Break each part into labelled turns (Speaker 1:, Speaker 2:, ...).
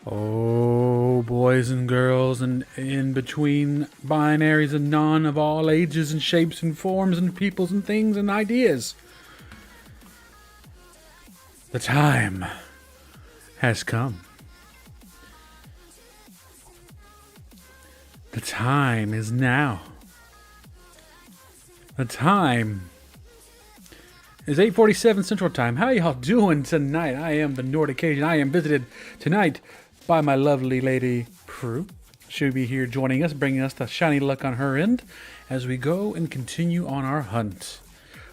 Speaker 1: Oh, boys and girls, and in between binaries and none of all ages and shapes and forms and peoples and things and ideas. The time has come. The time is now. The time is 8:47 Central Time. How y'all doing tonight? I am the Nordic Cajun. I am visited tonight by my lovely lady Prue. She'll be here joining us, bringing us the shiny luck on her end as we go and continue on our hunt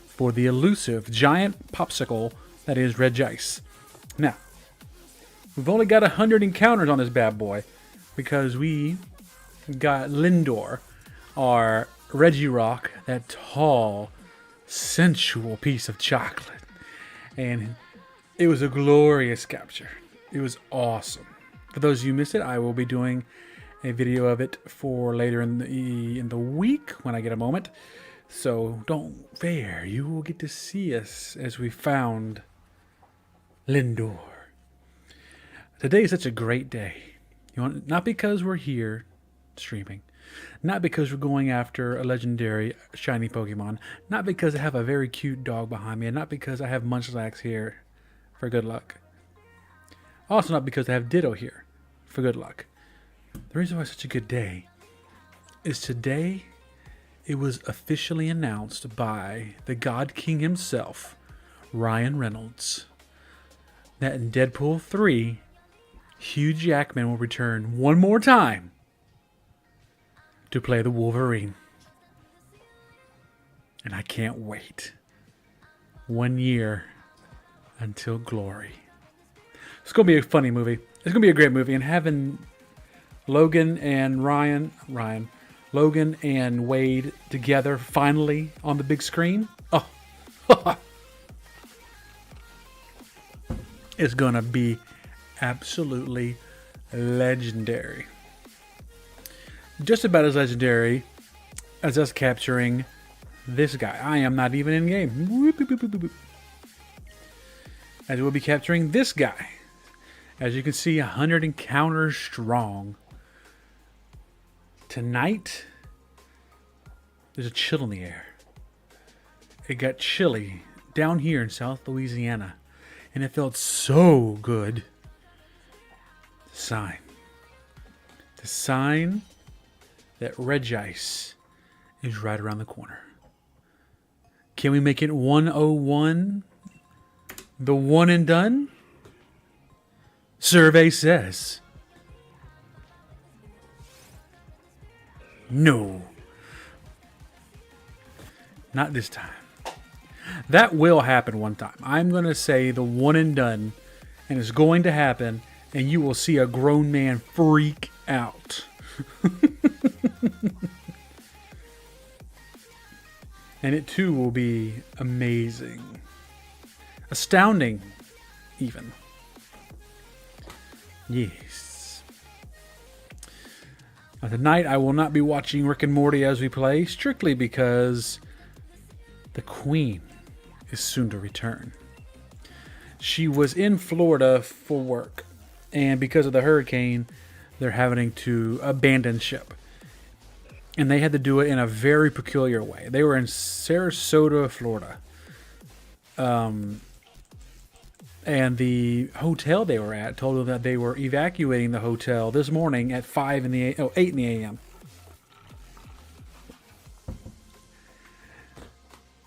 Speaker 1: for the elusive giant popsicle that is Regice. Now, we've only got 100 encounters on this bad boy because we got Lindor, our Regirock, that tall, sensual piece of chocolate. And it was a glorious capture. It was awesome. For those of you who missed it, I will be doing a video of it for later in the week when I get a moment. So don't fear, you will get to see us as we found Lindor. Today is such a great day. Not because we're here streaming, not because we're going after a legendary shiny Pokemon, not because I have a very cute dog behind me, and not because I have Munchlax here for good luck. Also not because I have Ditto here for good luck. The reason why it's such a good day is today it was officially announced by the God King himself, Ryan Reynolds, that in Deadpool 3, Hugh Jackman will return one more time to play the Wolverine. And I can't wait. 1 year until glory. It's going to be a funny movie. It's going to be a great movie. And having Logan and Logan and Wade together finally on the big screen. Oh, it's going to be absolutely legendary. Just about as legendary as us capturing this guy. I am not even in game. As we'll be capturing this guy. As you can see, 100 encounters strong. Tonight, there's a chill in the air. It got chilly down here in South Louisiana. And it felt so good. The sign that Regice is right around the corner. Can we make it 101? The one and done? Survey says no. Not this time. That will happen one time. I'm going to say the one and done, and it's going to happen, and you will see a grown man freak out. And it too will be amazing. Astounding, even. Yes. Tonight I will not be watching Rick and Morty as we play, strictly because the Queen is soon to return. She was in Florida for work, and because of the hurricane, they're having to abandon ship. And they had to do it in a very peculiar way. They were in Sarasota, Florida. And the hotel they were at told them that they were evacuating the hotel this morning at 8 in the a.m.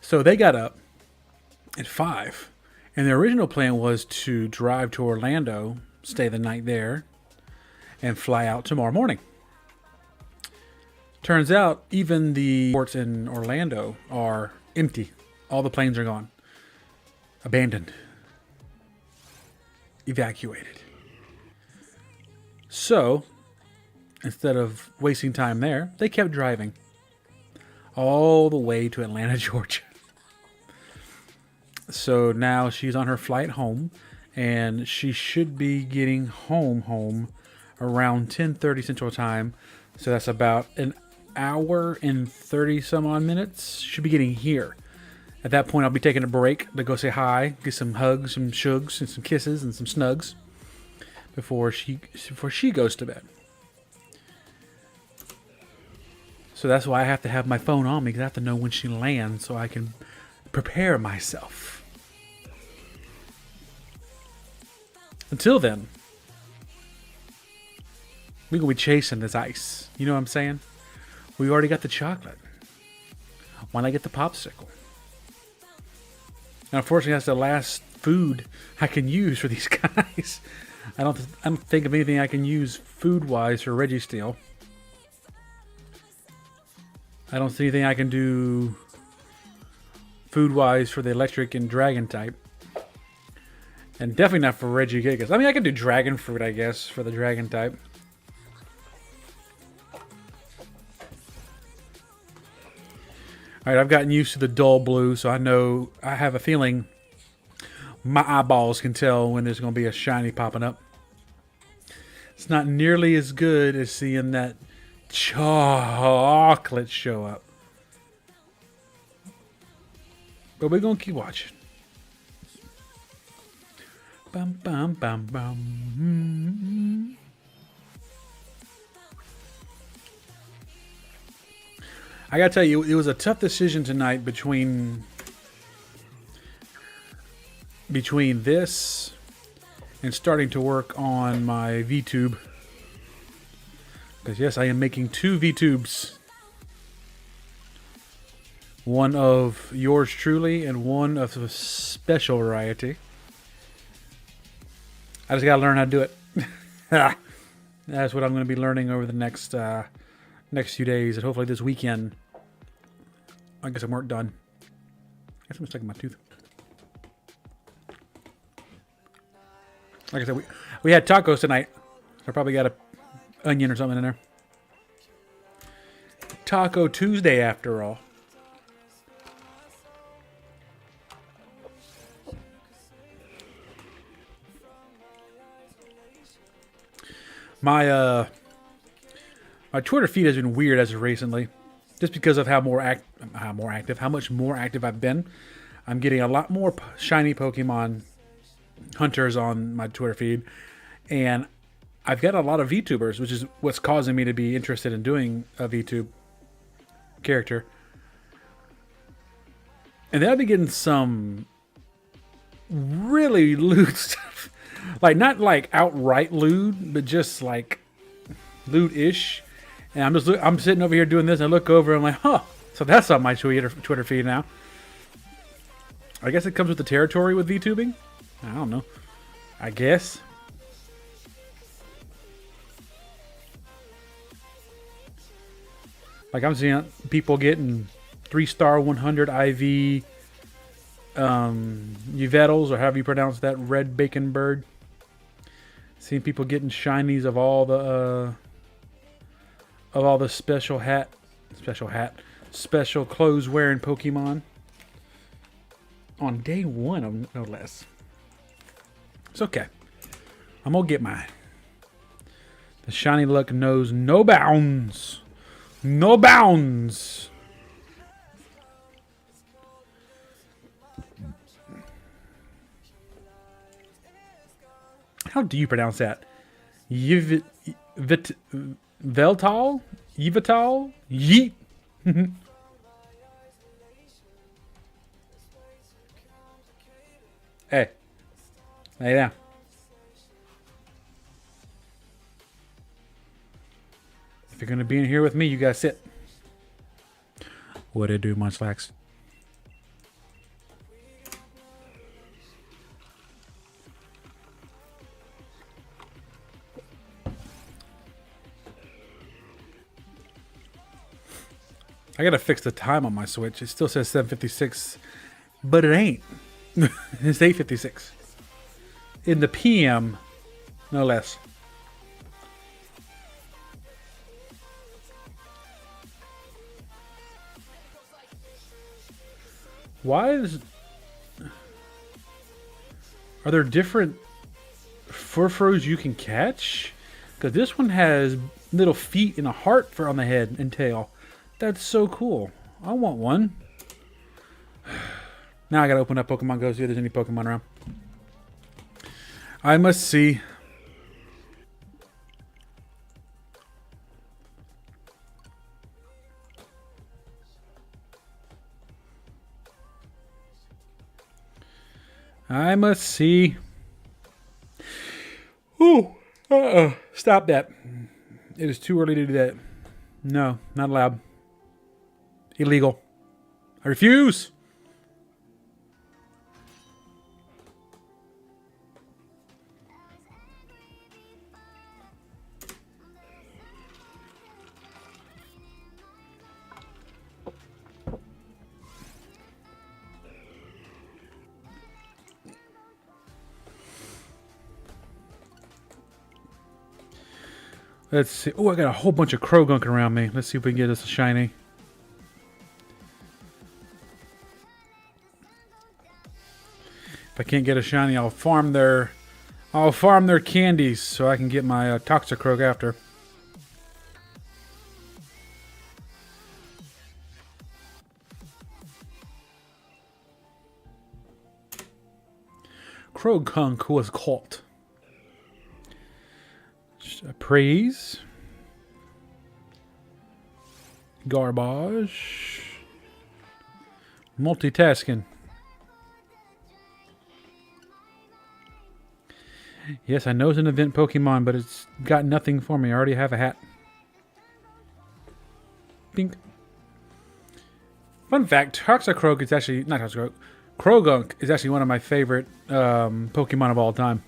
Speaker 1: So they got up at 5. And the original plan was to drive to Orlando, stay the night there, and fly out tomorrow morning. Turns out even the ports in Orlando are empty. All the planes are gone. Abandoned. Evacuated. So, instead of wasting time there, they kept driving all the way to Atlanta, Georgia. So now she's on her flight home, and she should be getting home around 10:30 Central Time. So that's about an hour and 30 some odd minutes. Should be getting here. At that point, I'll be taking a break to go say hi, get some hugs, some shugs, and some kisses, and some snugs before she goes to bed. So that's why I have to have my phone on me, because I have to know when she lands so I can prepare myself. Until then, we're going to be chasing this ice. You know what I'm saying? We already got the chocolate. Why not get the popsicle? And unfortunately, that's the last food I can use for these guys. I don't think of anything I can use food-wise for Regice. I don't see anything I can do food-wise for the electric and dragon type. And definitely not for Regice. I mean, I can do dragon fruit, I guess, for the dragon type. Alright, I've gotten used to the dull blue, so I have a feeling my eyeballs can tell when there's going to be a shiny popping up. It's not nearly as good as seeing that chocolate show up. But we're going to keep watching. Bum, bum, bum, bum. I gotta tell you, it was a tough decision tonight between this and starting to work on my VTube. Because yes, I am making 2 VTubes. One of yours truly and one of a special variety. I just gotta learn how to do it. That's what I'm going to be learning over the next few days, and hopefully this weekend I'll get some work done. I guess I'm stuck in my tooth. Like I said, we had tacos tonight. I probably got an onion or something in there. Taco Tuesday, after all. My Twitter feed has been weird as of recently, just because of how much more active I've been. I'm getting a lot more shiny Pokemon hunters on my Twitter feed, and I've got a lot of VTubers, which is what's causing me to be interested in doing a VTube character. And then I've been getting some really lewd stuff. Like, not like outright lewd, but just like lewd-ish. And I'm sitting over here doing this, and I look over, and I'm like, huh. So that's on my Twitter feed now. I guess it comes with the territory with VTubing. I don't know. I guess. Like, I'm seeing people getting 3-star 100 IV Yvetals, or however you pronounce that red bacon bird. Seeing people getting shinies of all the special clothes wearing Pokemon on day 1, no less. It's okay. I'm gonna get mine. The shiny luck knows no bounds. No bounds. How do you pronounce that? Veltal? Yvital? Yeet. Hey. Lay down. If you're going to be in here with me, you got to sit. What it do, Munchlax? I got to fix the time on my Switch. It still says 7:56, but it ain't. It's 8:56. In the PM, no less. Why is... Are there different furfros you can catch? Because this one has little feet and a heart for on the head and tail. That's so cool. I want one. Now I gotta open up Pokemon Go, see if there's any Pokemon around. I must see. I must see. Ooh. Stop that. It is too early to do that. No, not allowed. Illegal. I refuse. Let's see. Oh, I got a whole bunch of Krogunk around me. Let's see if we can get us a shiny. If I can't get a shiny, I'll farm their candies so I can get my Toxicroak after. Krogunk was caught. Praise. Garbage. Multitasking. Yes, I know it's an event Pokemon, but it's got nothing for me. I already have a hat. Pink. Fun fact, Toxicroak is actually... Not Toxicroak. Krogunk is actually one of my favorite Pokemon of all time.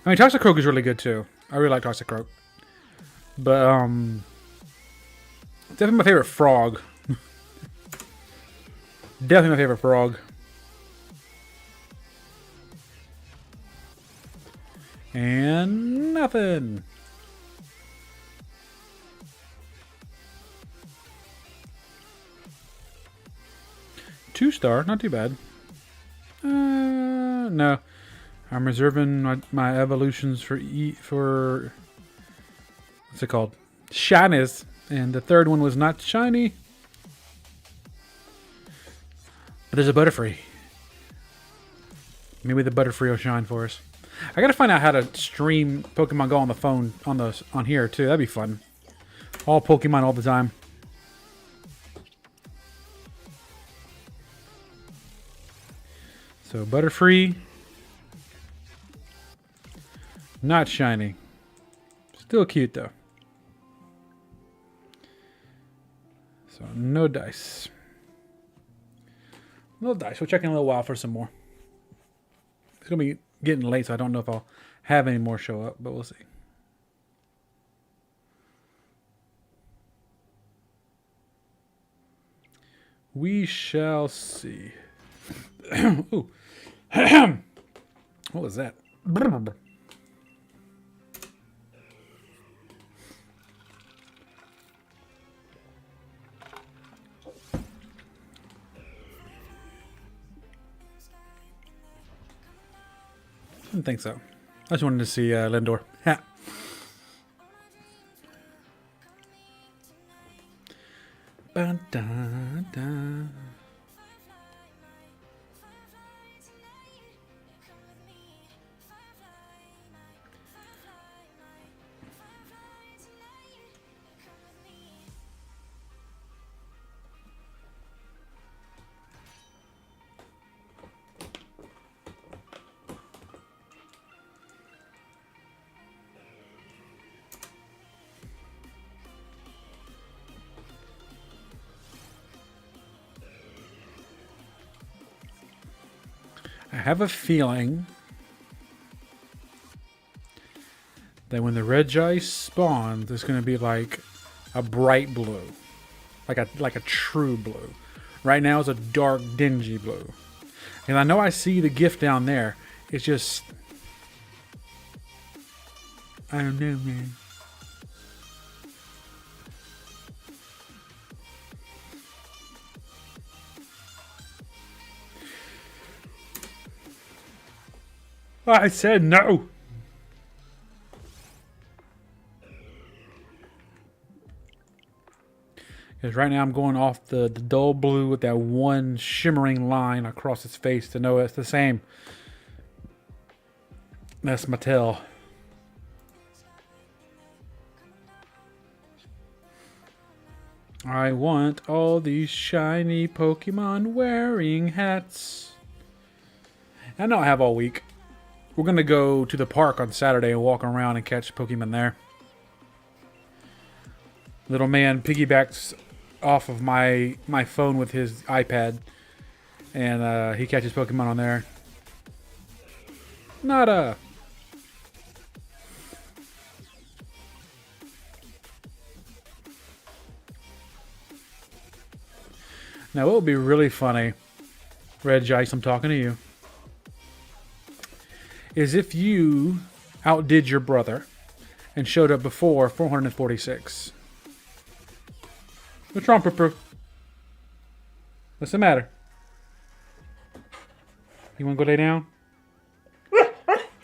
Speaker 1: I mean, Toxicroak is really good, too. I really like Toxicroak. But, definitely my favorite frog. Definitely my favorite frog. And nothing. Two-star, not too bad. No. I'm reserving my evolutions for what's it called? Shinies. And the third one was not shiny. But there's a Butterfree. Maybe the Butterfree will shine for us. I gotta find out how to stream Pokemon Go on the phone on here too. That'd be fun. All Pokemon all the time. So Butterfree. Not shiny. Still cute though. So no dice. No dice. We'll check in a little while for some more. It's gonna be getting late, so I don't know if I'll have any more show up, but we'll see. We shall see. Ooh. What was that? I didn't think so. I just wanted to see Lindor. Ha. Ba, da, da. I have a feeling that when the Regice spawns, there's going to be like a bright blue, like a true blue. Right now, it's a dark, dingy blue. And I know I see the gift down there. It's just, I don't know, man. I said no. Because right now I'm going off the dull blue with that one shimmering line across its face to know it's the same. That's my tell. I want all these shiny Pokemon wearing hats. I know I have all week. We're going to go to the park on Saturday and walk around and catch Pokemon there. Little man piggybacks off of my phone with his iPad. And he catches Pokemon on there. Nada. Now, what would be really funny, Regice, I'm talking to you, is if you outdid your brother and showed up before 446. What's wrong, Poo-Poo? What's the matter? You want to go lay down?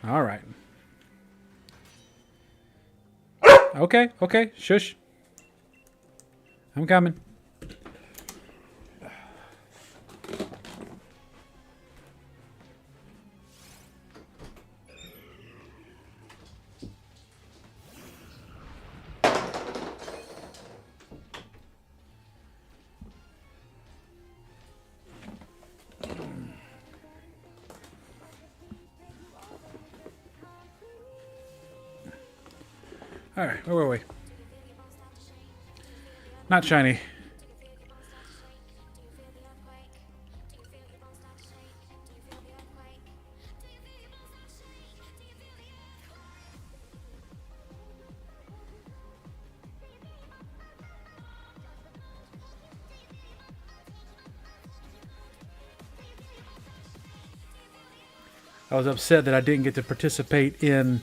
Speaker 1: All right. Okay, okay, shush. I'm coming. Alright, where were we? Not shiny. I was upset that I didn't get to participate in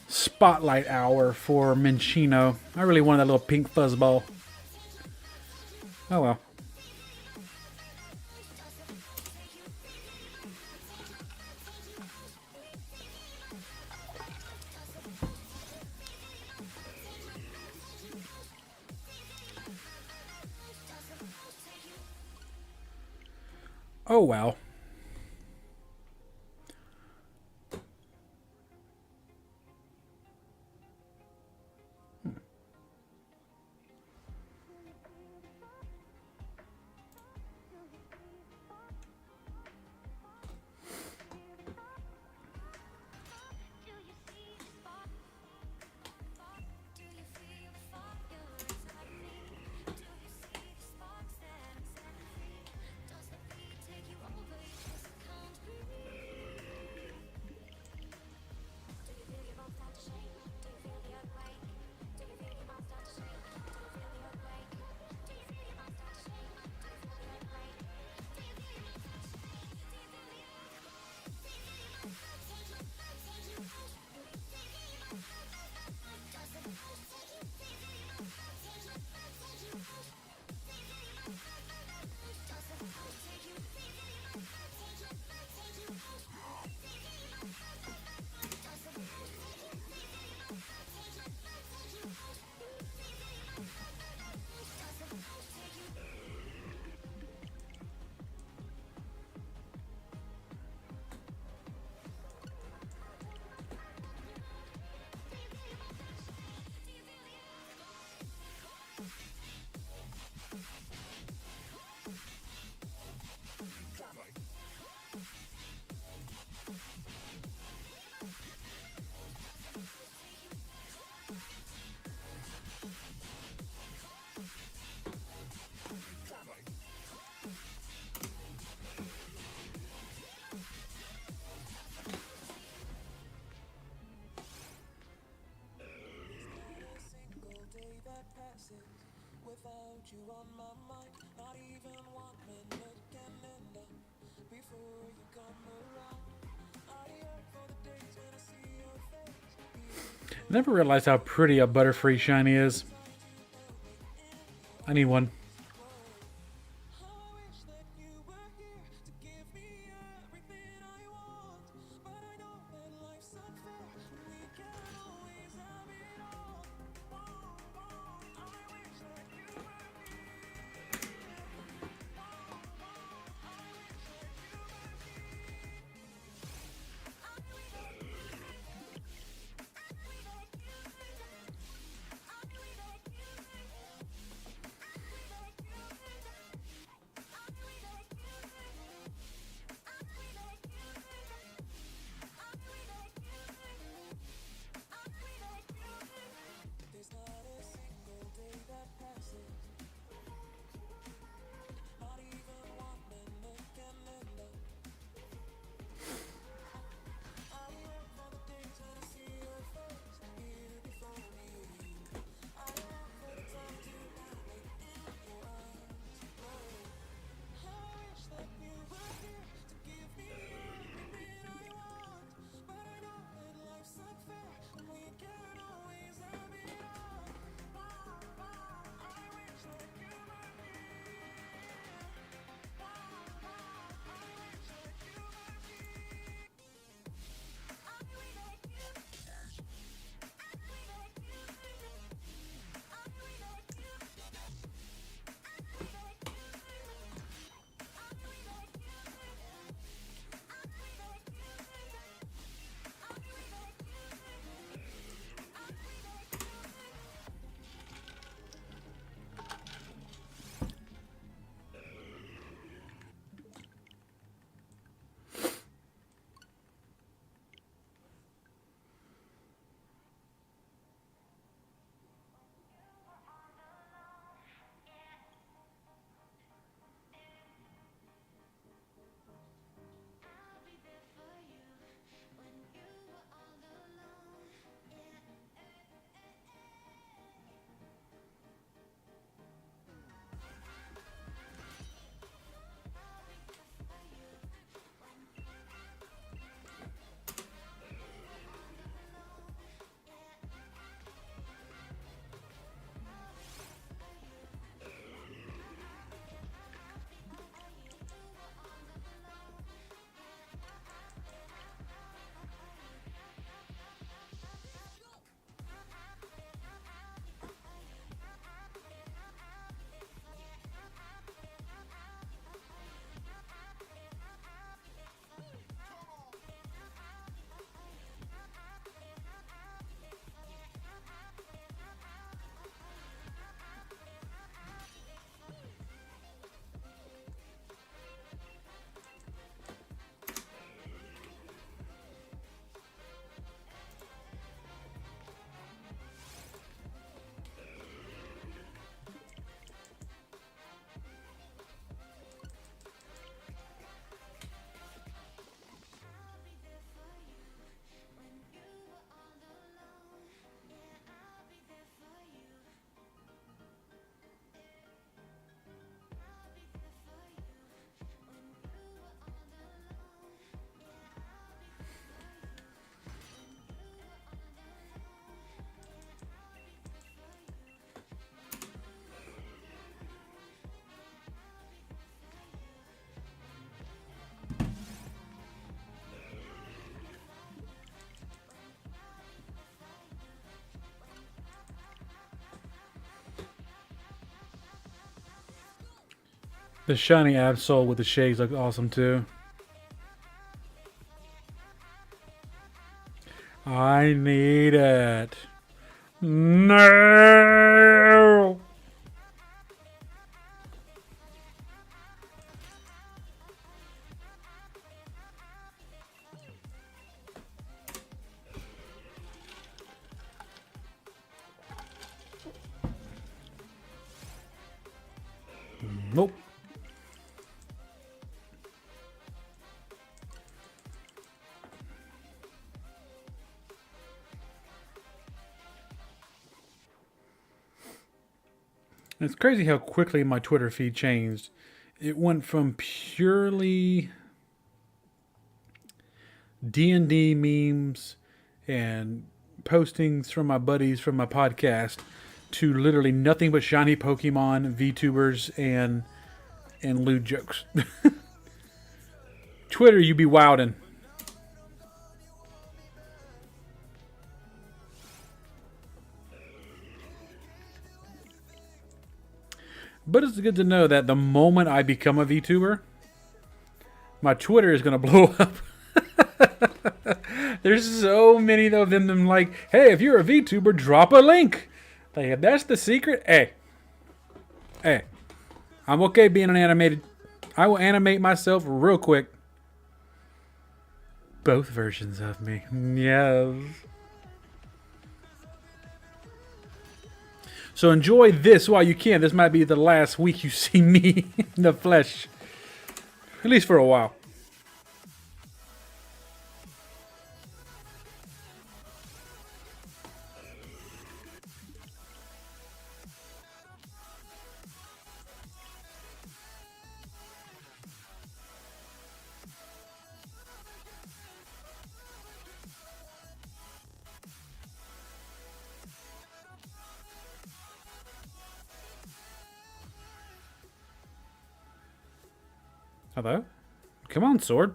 Speaker 1: Spotlight Hour for Minccino. I really wanted that little pink fuzzball. Oh well. Oh well. Never realized how pretty a Butterfree shiny is. I need one. The shiny Absol with the shades looks awesome too. I need it. No! Nope. It's crazy how quickly my Twitter feed changed. It went from purely D&D memes and postings from my buddies from my podcast to literally nothing but shiny Pokemon, VTubers, and lewd jokes. Twitter, you be wildin'. But it's good to know that the moment I become a VTuber, my Twitter is going to blow up. There's so many of them like, hey, if you're a VTuber, drop a link. Like, if that's the secret, hey, I'm okay being an animated. I will animate myself real quick. Both versions of me. Yes. So enjoy this while you can. This might be the last week you see me in the flesh. At least for a while. Hello? Come on, sword.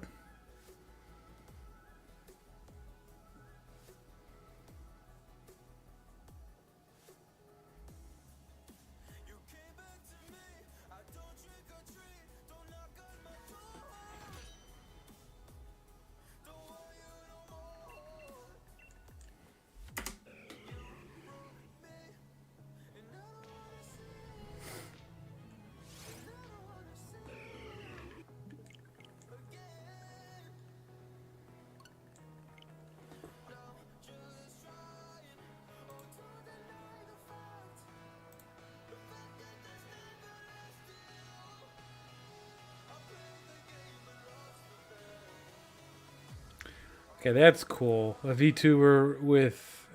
Speaker 1: Okay, that's cool. A VTuber with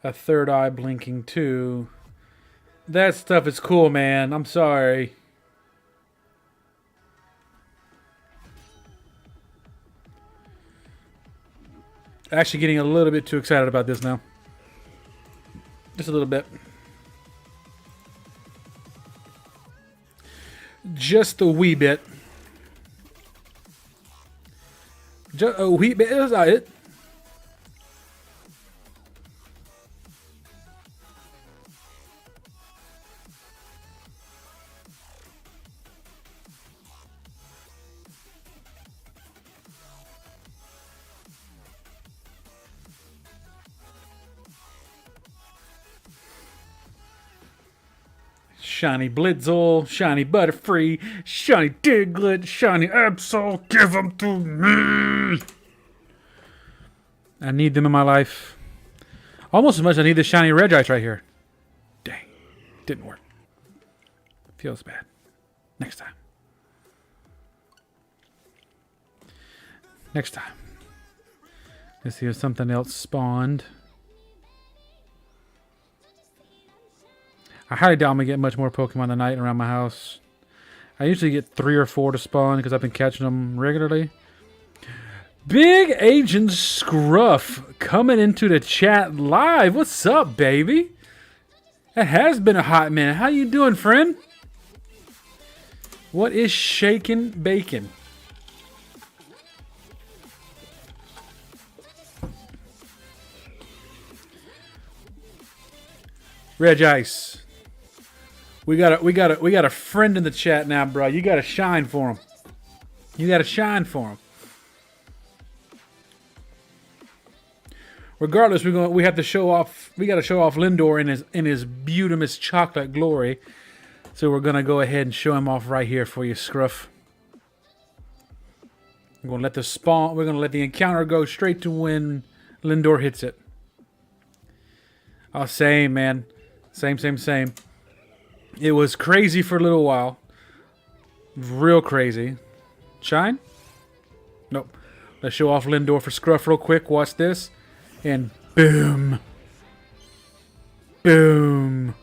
Speaker 1: a third eye blinking too. That stuff is cool, man. I'm sorry. Actually getting a little bit too excited about this now. Just a little bit. Just a wee bit. Just a wee bit is it. Shiny Blitzel, shiny Butterfree, shiny Diglett, shiny Absol, give them to me! I need them in my life. Almost as much as I need this shiny Regice right here. Dang, didn't work. Feels bad. Next time. Next time. Let's see if something else spawned. I highly doubt I'm going to get much more Pokemon tonight around my house. I usually get 3 or 4 to spawn because I've been catching them regularly. Big Agent Scruff coming into the chat live. What's up, baby? It has been a hot minute. How you doing, friend? What is shaking bacon? Regice. We got a friend in the chat now, bro. You gotta shine for him. You gotta shine for him. Regardless, we have to show off. We gotta show off Lindor in his beautiful chocolate glory. So we're gonna go ahead and show him off right here for you, Scruff. We're gonna let the spawn. We're gonna let the encounter go straight to when Lindor hits it. Oh, same, man. Same. It was crazy for a little while. Real crazy. Shine? Nope. Let's show off Lindor for Scruff real quick. Watch this. And boom. Boom.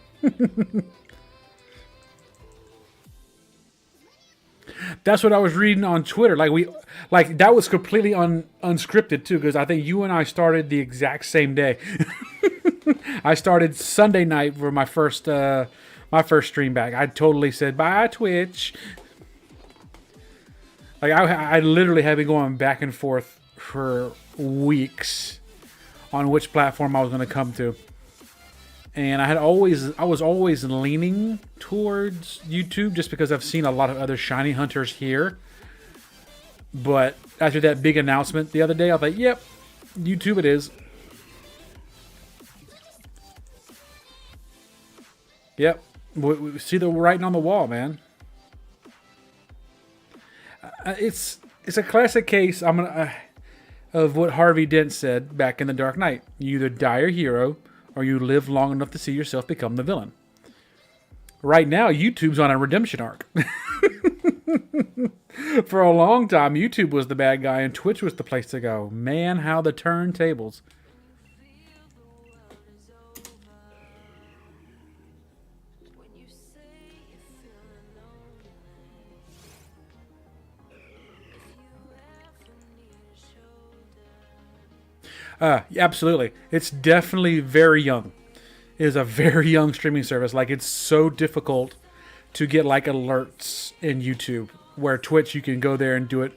Speaker 1: That's what I was reading on Twitter. Like that was completely unscripted too, because I think you and I started the exact same day. I started Sunday night for my first stream back. I totally said bye Twitch. Like I literally have been going back and forth for weeks on which platform I was going to come to. And I was always leaning towards YouTube just because I've seen a lot of other shiny hunters here. But after that big announcement the other day, I was like, yep, YouTube it is. Yep. We see the writing on the wall, man. It's a classic case of what Harvey Dent said back in The Dark Knight. You either die a hero, or you live long enough to see yourself become the villain. Right now, YouTube's on a redemption arc. For a long time, YouTube was the bad guy and Twitch was the place to go. Man, how the turntables. Absolutely. It's definitely very young. It is a very young streaming service. Like, it's so difficult to get like alerts in YouTube, where Twitch you can go there and do it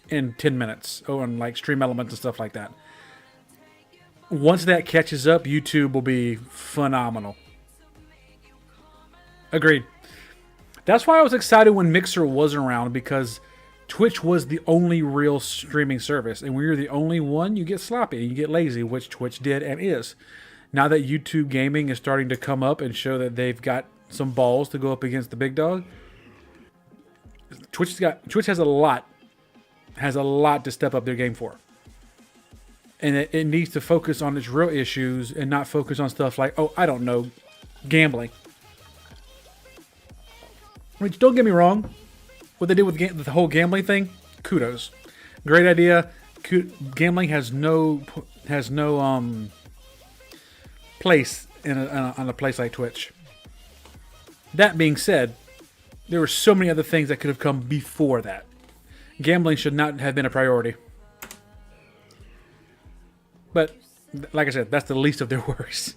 Speaker 1: in 10 minutes. Oh, and like Stream Elements and stuff like that. Once that catches up, YouTube will be phenomenal. Agreed. That's why I was excited when Mixer was around, because Twitch was the only real streaming service, and when you're the only one, you get sloppy, you get lazy, which Twitch did and is. Now that YouTube gaming is starting to come up and show that they've got some balls to go up against the big dog, Twitch has a lot to step up their game for, and it needs to focus on its real issues and not focus on stuff like, oh, I don't know, gambling. Which, don't get me wrong, what they did with the whole gambling thing, kudos, great idea. Gambling has no place on a place like Twitch. That being said, there were so many other things that could have come before that. Gambling should not have been a priority. But like I said, that's the least of their worries.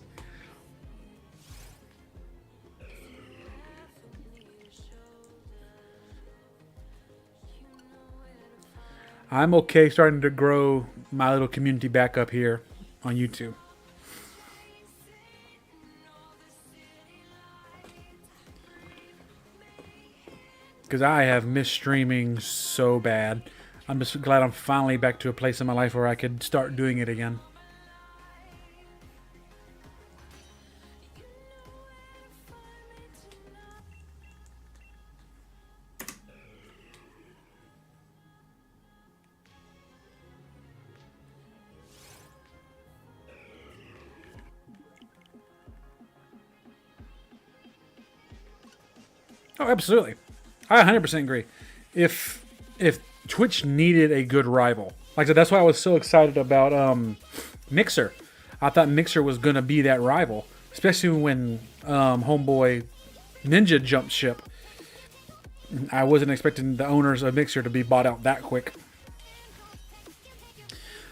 Speaker 1: I'm okay starting to grow my little community back up here on YouTube. Because I have missed streaming so bad. I'm just glad I'm finally back to a place in my life where I could start doing it again. Oh, absolutely. I 100% agree. If Twitch needed a good rival, like I said, that's why I was so excited about Mixer. I thought Mixer was going to be that rival, especially when homeboy Ninja jumped ship. I wasn't expecting the owners of Mixer to be bought out that quick.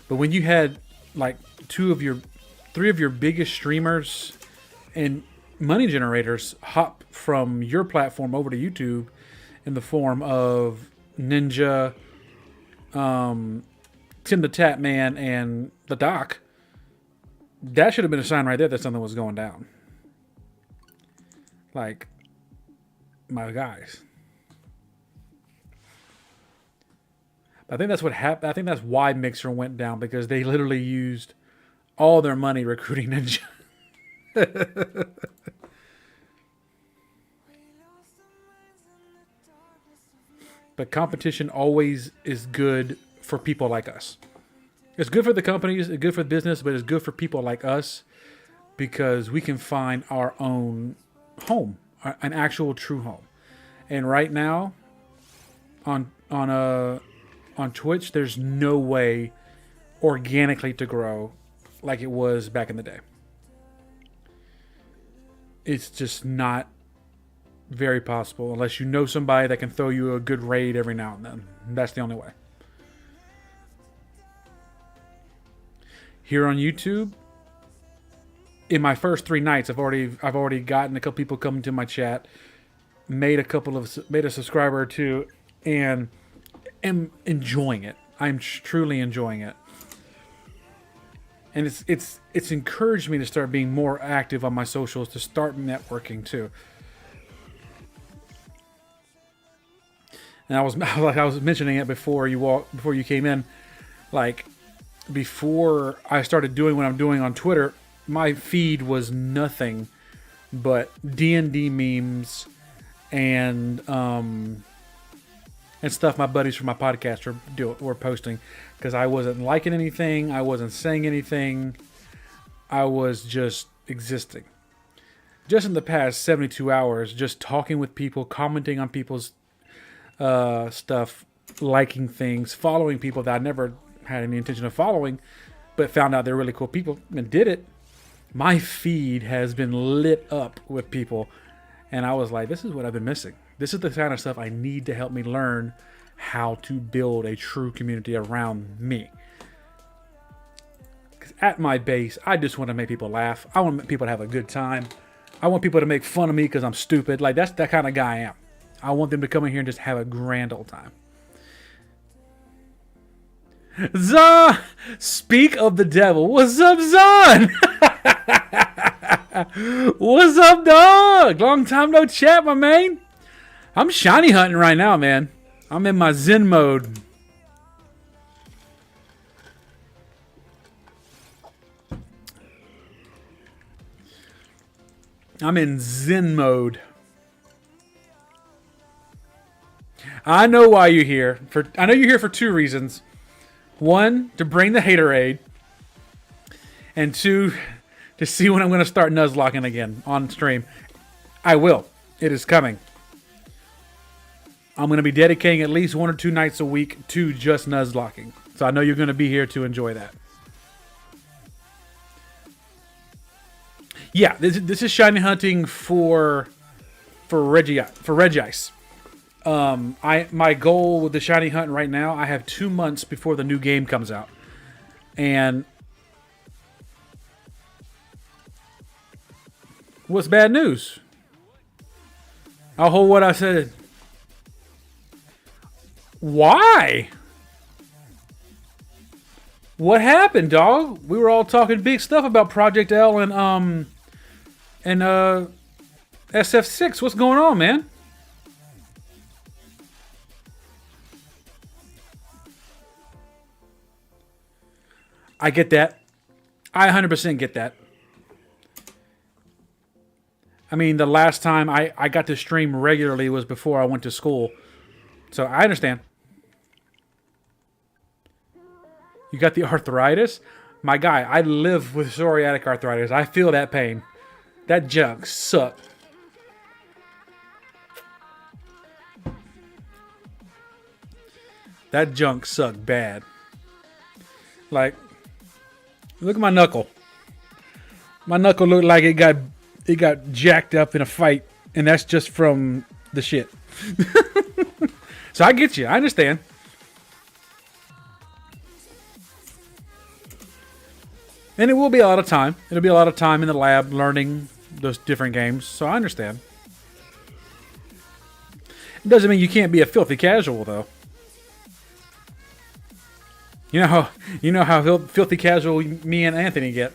Speaker 1: But when you had like three of your biggest streamers and money generators hop from your platform over to YouTube in the form of Ninja, Tim the Tap Man, and the Doc, that should have been a sign right there that something was going down. Like, my guys. I think that's what happened. I think that's why Mixer went down, because they literally used all their money recruiting Ninja. But competition always is good for people like us. It's good for the companies, it's good for the business, but it's good for people like us, because we can find our own home, an actual true home. And right now, on Twitch, there's no way organically to grow like it was back in the day. It's just not Very possible, unless you know somebody that can throw you a good raid every now and then. That's the only way. Here on YouTube, in my first 3 nights, I've already gotten a couple people coming to my chat, made a subscriber or two, and am enjoying it. I'm truly enjoying it, and it's encouraged me to start being more active on my socials, to start networking too. And I was mentioning it before you came in, like before I started doing what I'm doing on Twitter, my feed was nothing but D&D memes and stuff my buddies from my podcast were posting, because I wasn't liking anything, I wasn't saying anything, I was just existing. Just in the past 72 hours, just talking with people, commenting on people's stuff, liking things, following people that I never had any intention of following, but found out they're really cool people and did it. My feed has been lit up with people, and I was like, this is what I've been missing. This is the kind of stuff I need to help me learn how to build a true community around me. Because at my base, I just want to make people laugh. I want people to have a good time. I want people to make fun of me because I'm stupid. Like, that's that kind of guy I am. I want them to come in here and just have a grand old time. Zah! Speak of the devil. What's up, Zahn? What's up, dog? Long time no chat, my man. I'm shiny hunting right now, man. I'm in my Zen mode. I'm in Zen mode. I know why you're here. I know you're here for 2 reasons. 1, to bring the haterade. And 2, to see when I'm going to start nuzlocking again on stream. I will. It is coming. I'm going to be dedicating at least 1 or 2 nights a week to just nuzlocking. So I know you're going to be here to enjoy that. Yeah, this is shiny hunting for Regice. My goal with the shiny hunt right now, I have 2 months before the new game comes out. And what's bad news? I'll hold what I said. Why? What happened, dog? We were all talking big stuff about Project L and SF6. What's going on, man? I get that. I 100% get that. I mean, the last time I got to stream regularly was before I went to school. So I understand. You got the arthritis? My guy, I live with psoriatic arthritis. I feel that pain. That junk sucks. That junk sucked bad. Like, look at my knuckle. My knuckle looked like it got jacked up in a fight, and that's just from the shit. So I get you. I understand. And it will be a lot of time. It'll be a lot of time in the lab learning those different games. So I understand. It doesn't mean you can't be a filthy casual, though. You know how filthy casual me and Anthony get.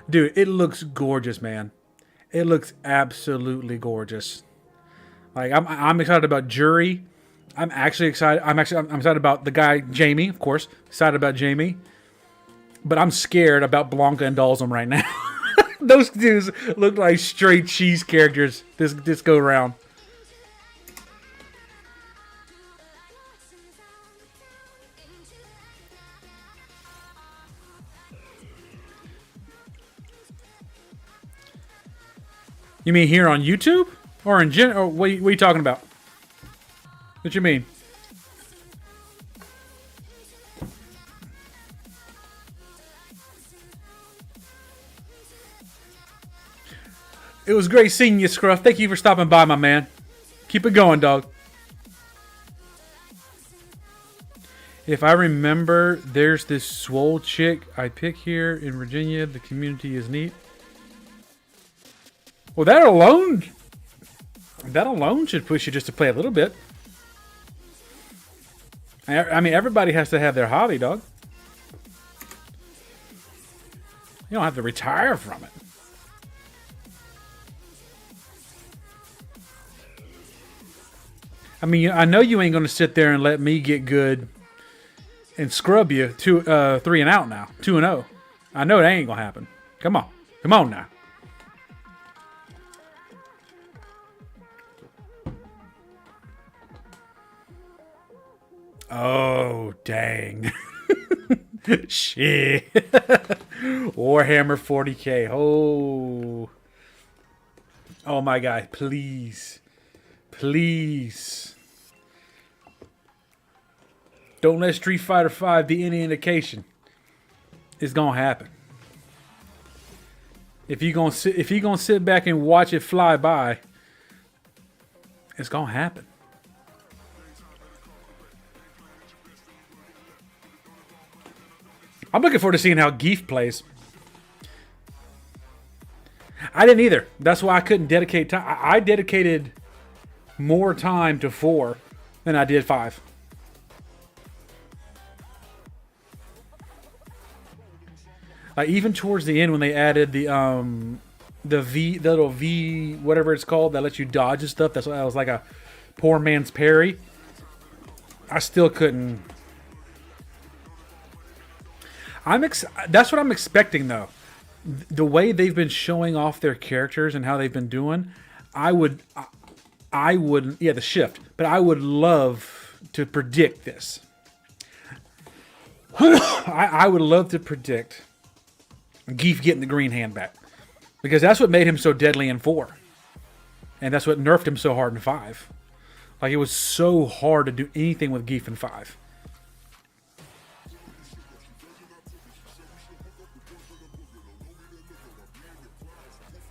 Speaker 1: Dude, it looks gorgeous, man. It looks absolutely gorgeous. Like I'm excited about Jury. I'm actually excited. I'm excited about the guy Jamie, of course. Excited about Jamie, but I'm scared about Blanca and Dalsum right now. Those dudes look like straight cheese characters this go round. You mean here on YouTube, or in general? What are you talking about? What you mean? It was great seeing you, Scruff. Thank you for stopping by, my man. Keep it going, dog. If I remember, there's this swole chick I pick here in Virginia. The community is neat. Well, that alone should push you just to play a little bit. I mean, everybody has to have their hobby, dog. You don't have to retire from it. I mean, I know you ain't going to sit there and let me get good and scrub you 3 and out now. 2-0. I know that ain't going to happen. Come on. Come on now. Oh, dang. Shit. Warhammer 40K. Oh. Oh, my God. Please. Please. Don't let Street Fighter V be any indication. It's going to happen. If you're going to sit back and watch it fly by, it's going to happen. I'm looking forward to seeing how Geef plays. I didn't either. That's why I couldn't dedicate time. I dedicated more time to 4 than I did 5. Like even towards the end when they added the little V, whatever it's called, that lets you dodge and stuff. That was like a poor man's parry. I still couldn't. That's what I'm expecting, though. The way they've been showing off their characters and how they've been doing, I would, yeah, the shift. But I would love to predict this. I would love to predict Geef getting the green hand back, because that's what made him so deadly in 4, and that's what nerfed him so hard in 5. Like it was so hard to do anything with Geef in 5.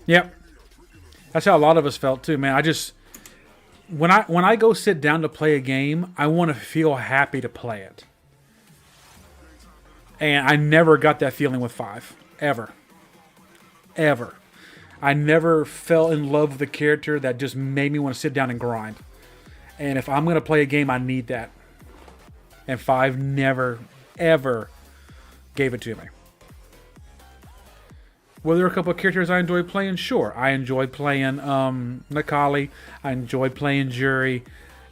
Speaker 1: Yep. That's how a lot of us felt too, man. When I go sit down to play a game, I want to feel happy to play it. And I never got that feeling with 5. Ever. Ever. I never fell in love with a character that just made me want to sit down and grind. And if I'm going to play a game, I need that. And 5 never, ever gave it to me. Were there a couple of characters I enjoyed playing? Sure. I enjoyed playing Nakali. I enjoyed playing Jury.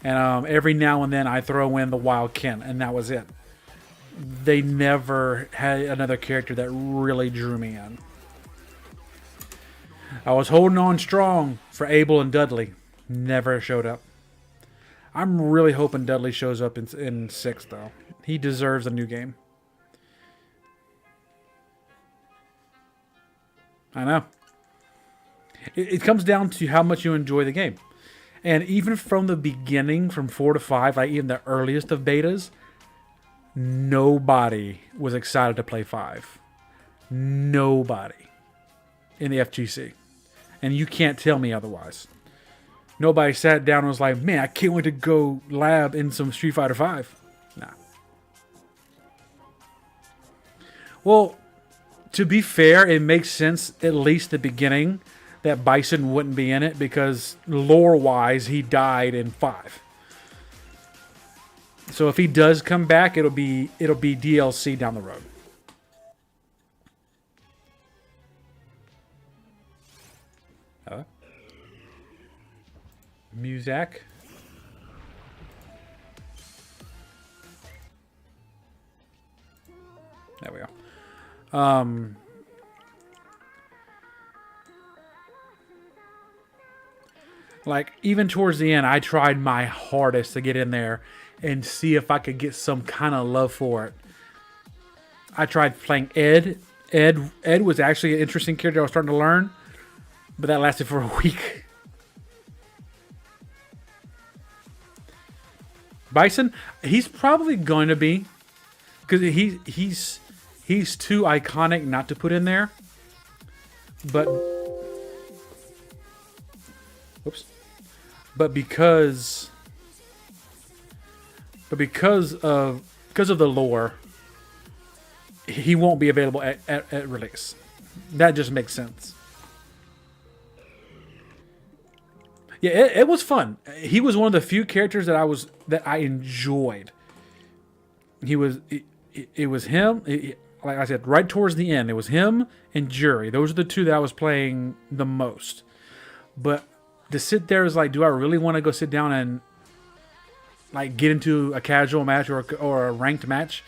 Speaker 1: And every now and then I throw in the Wild Ken. And that was it. They never had another character that really drew me in. I was holding on strong for Abel and Dudley. Never showed up. I'm really hoping Dudley shows up in 6, though. He deserves a new game. I know. It comes down to how much you enjoy the game. And even from the beginning, from 4 to 5, like even the earliest of betas, nobody was excited to play 5. Nobody in the FGC. And you can't tell me otherwise. Nobody sat down and was like, man, I can't wait to go lab in some Street Fighter V. Nah. Well, to be fair, it makes sense, at least the beginning, that Bison wouldn't be in it because lore-wise, he died in 5. So if he does come back, it'll be DLC down the road. Muzak. There we go. Like even towards the end, I tried my hardest to get in there and see if I could get some kind of love for it. I tried playing Ed. Ed was actually an interesting character I was starting to learn, but that lasted for a week. Bison, he's probably going to be, because he's too iconic not to put in there. But Oops. But because of the lore, he won't be available at release. That just makes sense. Yeah, it was fun. He was one of the few characters that I enjoyed. It was him. Like I said, right towards the end, it was him and Jury. Those are the two that I was playing the most. But to sit there is like, do I really want to go sit down and like get into a casual match or a ranked match?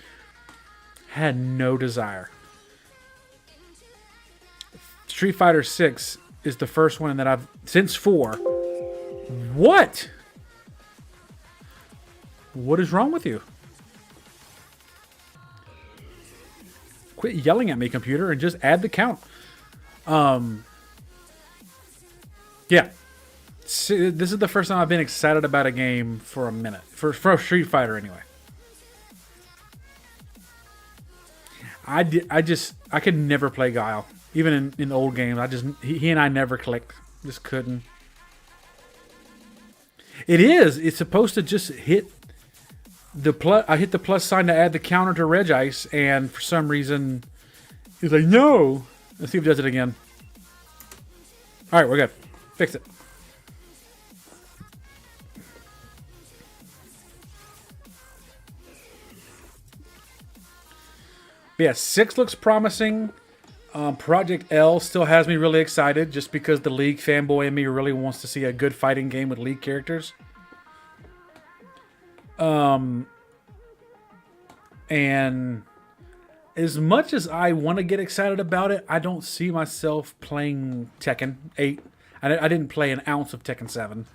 Speaker 1: Had no desire. Street Fighter 6 is the first one that I've since 4. What? What is wrong with you? Quit yelling at me, computer, and just add the count. Yeah. This is the first time I've been excited about a game for a minute. For Street Fighter, anyway. I could never play Guile. Even in old games, he and I never clicked. Just couldn't. It's supposed to just hit the plus. I hit the plus sign to add the counter to Regice, and for some reason, he's like, no. Let's see if it does it again. All right, we're good. Fix it. But yeah, 6 looks promising. Project L still has me really excited just because the League fanboy in me really wants to see a good fighting game with League characters. And as much as I want to get excited about it, I don't see myself playing Tekken 8. I didn't play an ounce of Tekken 7.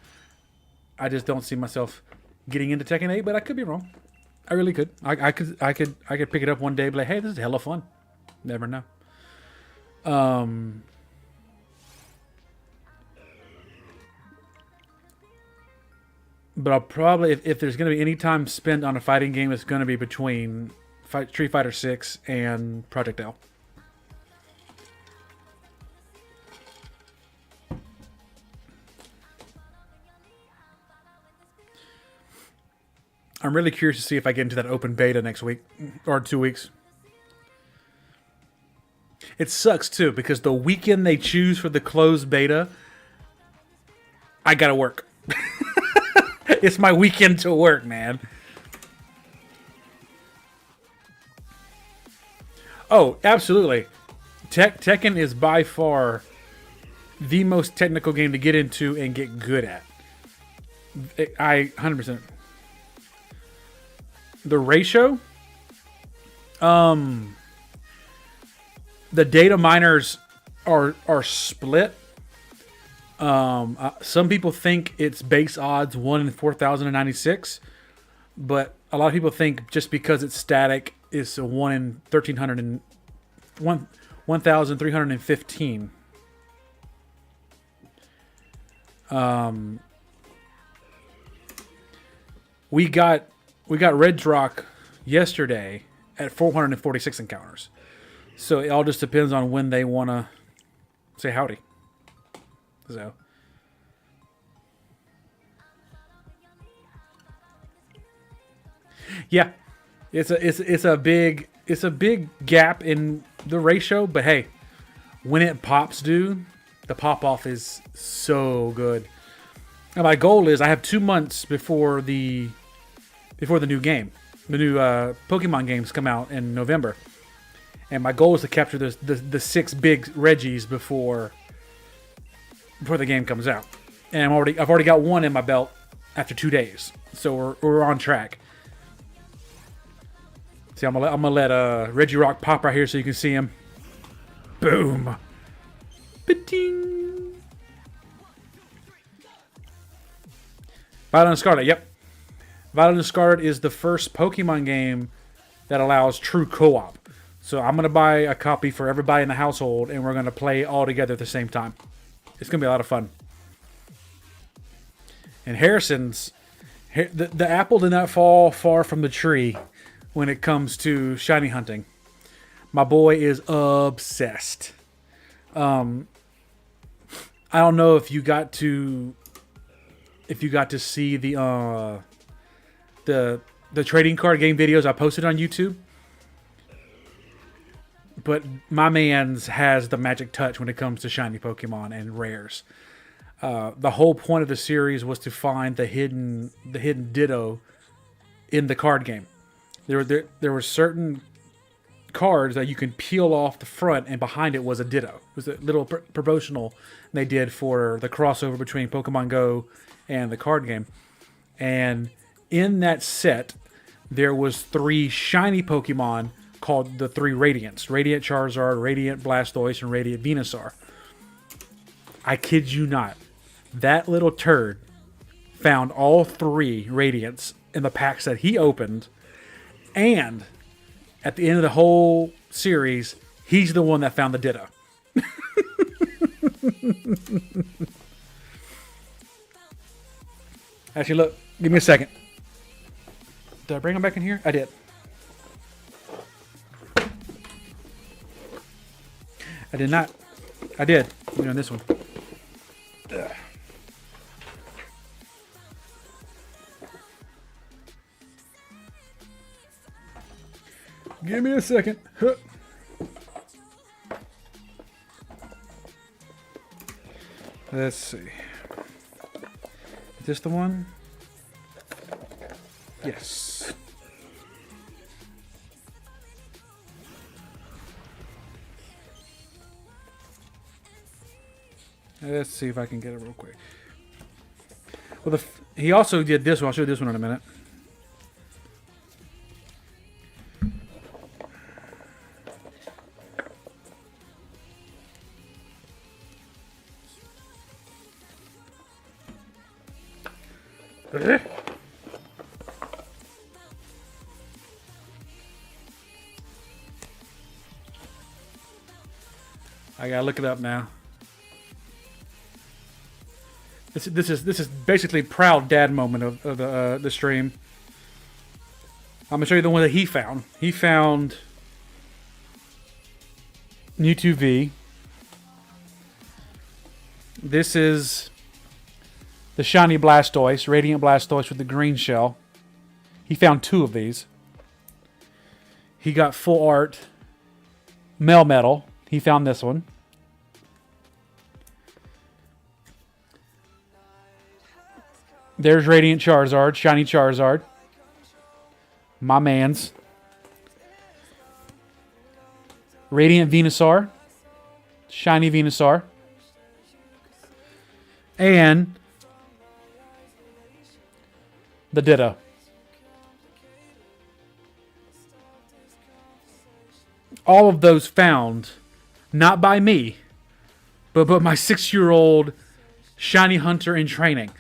Speaker 1: I just don't see myself getting into Tekken 8, but I could be wrong. I really could. I could pick it up one day and be like, hey, this is hella fun. Never know. But I'll probably, if there's going to be any time spent on a fighting game, it's going to be between Street Fighter 6 and Project L. I'm really curious to see if I get into that open beta next week or 2 weeks. It sucks too because the weekend they choose for the closed beta, I gotta work. It's my weekend to work, man. Oh, absolutely. Tekken is by far the most technical game to get into and get good at. I 100%. The ratio, the data miners are split. Some people think it's base odds 1 in 4,096, but a lot of people think just because it's static is a 1 in 1,315. We got Red Rock yesterday at 446 encounters. So it all just depends on when they want to say howdy. So yeah, it's a big gap in the ratio, but hey, when it pops, dude, the pop off is so good. And my goal is I have 2 months before the new game, the new Pokemon games come out in November, and my goal is to capture the 6 big Regis before the game comes out. And I've already got one in my belt after 2 days, so we're on track. See, I'm gonna let Reggie Rock pop right here so you can see him. Boom. Ba-ding. Violet and Scarlet, yep. Violet and Scarlet is the first Pokemon game that allows true co-op. So I'm going to buy a copy for everybody in the household, and we're going to play all together at the same time. It's going to be a lot of fun. And Harrison's... The apple did not fall far from the tree when it comes to shiny hunting. My boy is obsessed. I don't know if you got to if you got to see the trading card game videos I posted on YouTube. But my man's has the magic touch when it comes to shiny Pokemon and rares. The whole point of the series was to find the hidden Ditto in the card game. There were certain cards that you can peel off the front, and behind it was a Ditto. It was a little promotional they did for the crossover between Pokemon Go and the card game. And in that set, there was 3 shiny Pokemon called the 3 Radiants. Radiant Charizard, Radiant Blastoise, and Radiant Venusaur. I kid you not. That little turd found all 3 Radiants in the packs that he opened, and at the end of the whole series, he's the one that found the Ditto. Actually, look, give me a second. Did I bring him back in here? I did. I did not. I did. You know, this one. Ugh. Give me a second. Huh. Let's see. Is this the one? Yes. Let's see if I can get it real quick. Well, he also did this one. I'll show you this one in a minute. I gotta look it up now. This is basically proud dad moment of the stream. I'm gonna show you the one that he found. He found Mewtwo V. This is the shiny Blastoise, Radiant Blastoise with the green shell. He found 2 of these. He got full art Melmetal. He found this one. There's Radiant Charizard, shiny Charizard. My man's. Radiant Venusaur, shiny Venusaur. And the Ditto. All of those found, not by me, but my 6-year-old shiny hunter in training.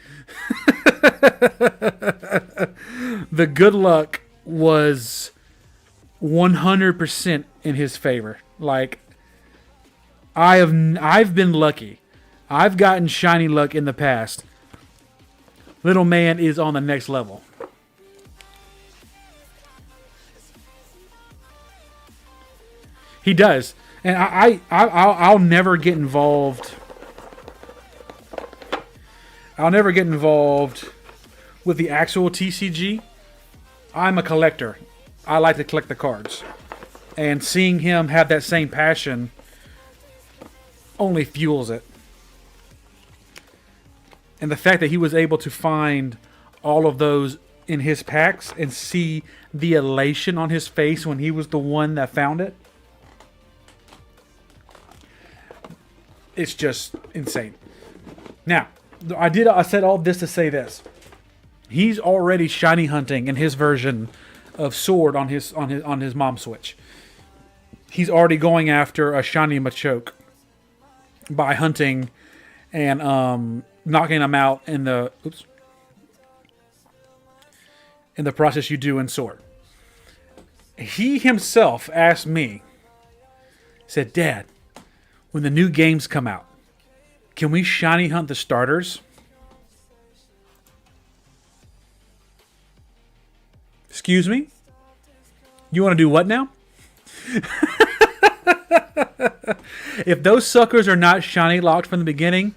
Speaker 1: The good luck was 100% in his favor. Like, I've been lucky. I've gotten shiny luck in the past. Little man is on the next level. He does. And I'll never get involved. I'll never get involved with the actual TCG. I'm a collector. I like to collect the cards. And seeing him have that same passion only fuels it. And the fact that he was able to find all of those in his packs and see the elation on his face when he was the one that found it. It's just insane. Now, I said all this to say this. He's already shiny hunting in his version of Sword on his mom Switch. He's already going after a shiny Machoke by hunting and knocking them out in the process you do in Sword. He himself asked me, said, "Dad, when the new games come out, can we shiny hunt the starters?" Excuse me? You want to do what now? If those suckers are not shiny locked from the beginning,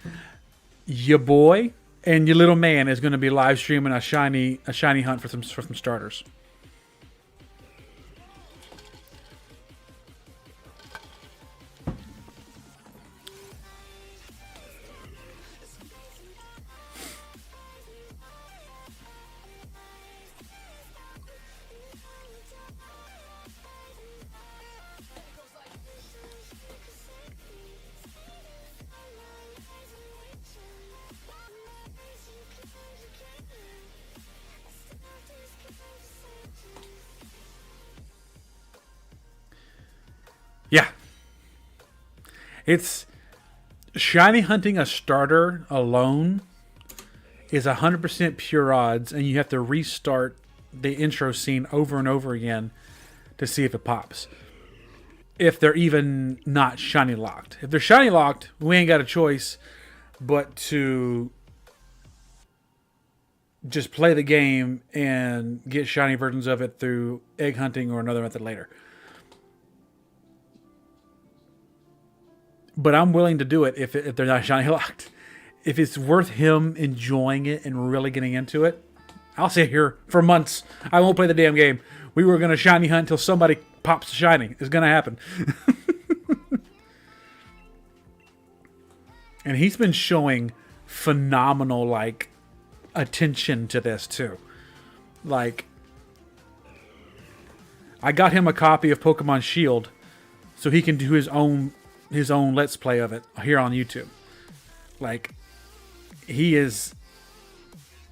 Speaker 1: your boy, And your little man is going to be live streaming a shiny hunt for some starters. Yeah. It's shiny hunting a starter alone is 100% pure odds, and you have to restart the intro scene over and over again to see if it pops. If they're even not shiny locked. If they're shiny locked, we ain't got a choice but to just play the game and get shiny versions of it through egg hunting or another method later. But I'm willing to do it if they're not shiny locked. If it's worth him enjoying it and really getting into it, I'll sit here for months. I won't play the damn game. We were going to shiny hunt until somebody pops shiny. It's going to happen. And he's been showing phenomenal, like, attention to this, too. Like, I got him a copy of Pokemon Shield so he can do his own Let's Play of it here on YouTube. Like, he is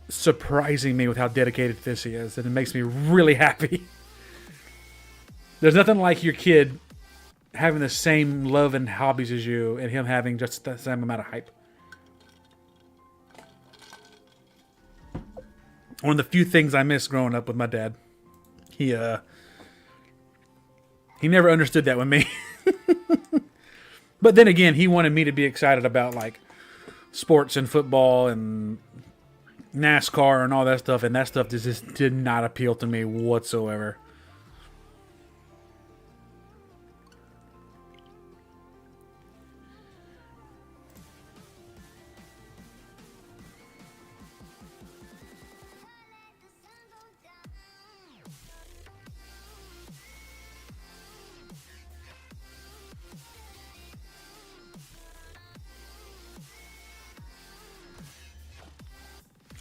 Speaker 1: surprising me with how dedicated to this he is, and it makes me really happy. There's nothing like your kid having the same love and hobbies as you, and him having just the same amount of hype. One of the few things I miss growing up with my dad. He never understood that with me. But then again, he wanted me to be excited about, like, sports and football and NASCAR and all that stuff, and that stuff just did not appeal to me whatsoever.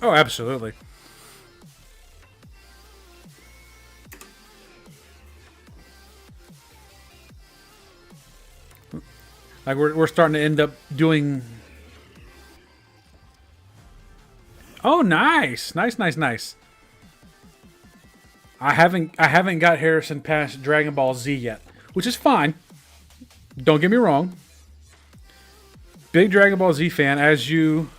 Speaker 1: Oh, absolutely. Like, we're starting to end up doing... Oh, nice. Nice. I haven't got Harrison past Dragon Ball Z yet, which is fine. Don't get me wrong. Big Dragon Ball Z fan, as you...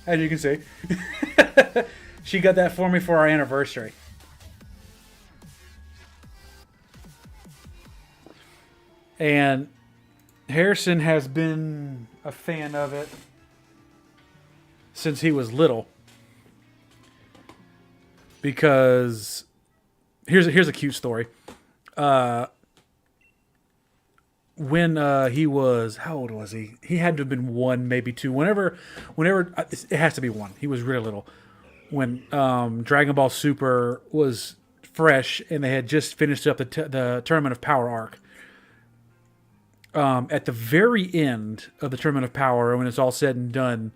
Speaker 1: As you can see. She got that for me for our anniversary. And Harrison has been a fan of it since he was little. Because here's a cute story. When he was, how old was he? He had to have been 1, maybe 2. Whenever it has to be 1. He was really little. When Dragon Ball Super was fresh and they had just finished up the Tournament of Power arc. At the very end of the Tournament of Power, when it's all said and done,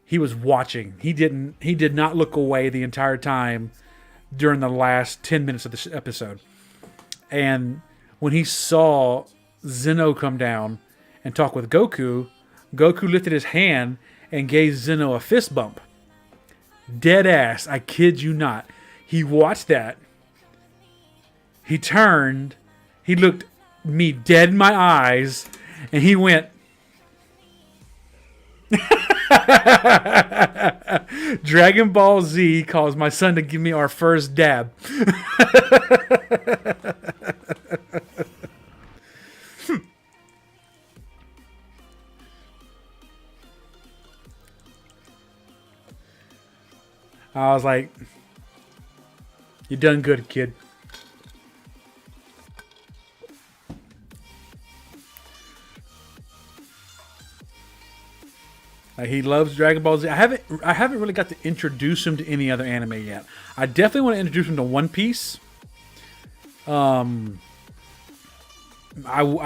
Speaker 1: he was watching. He did not look away the entire time during the last 10 minutes of this episode. And when he saw Zeno come down and talk with Goku, Goku lifted his hand and gave Zeno a fist bump. Dead ass, I kid you not. He watched that. He turned, he looked me dead in my eyes, and he went, Dragon Ball Z caused my son to give me our first dab. I was like, you done good, kid. Like, he loves Dragon Ball Z. I haven't really got to introduce him to any other anime yet. I definitely want to introduce him to One Piece. I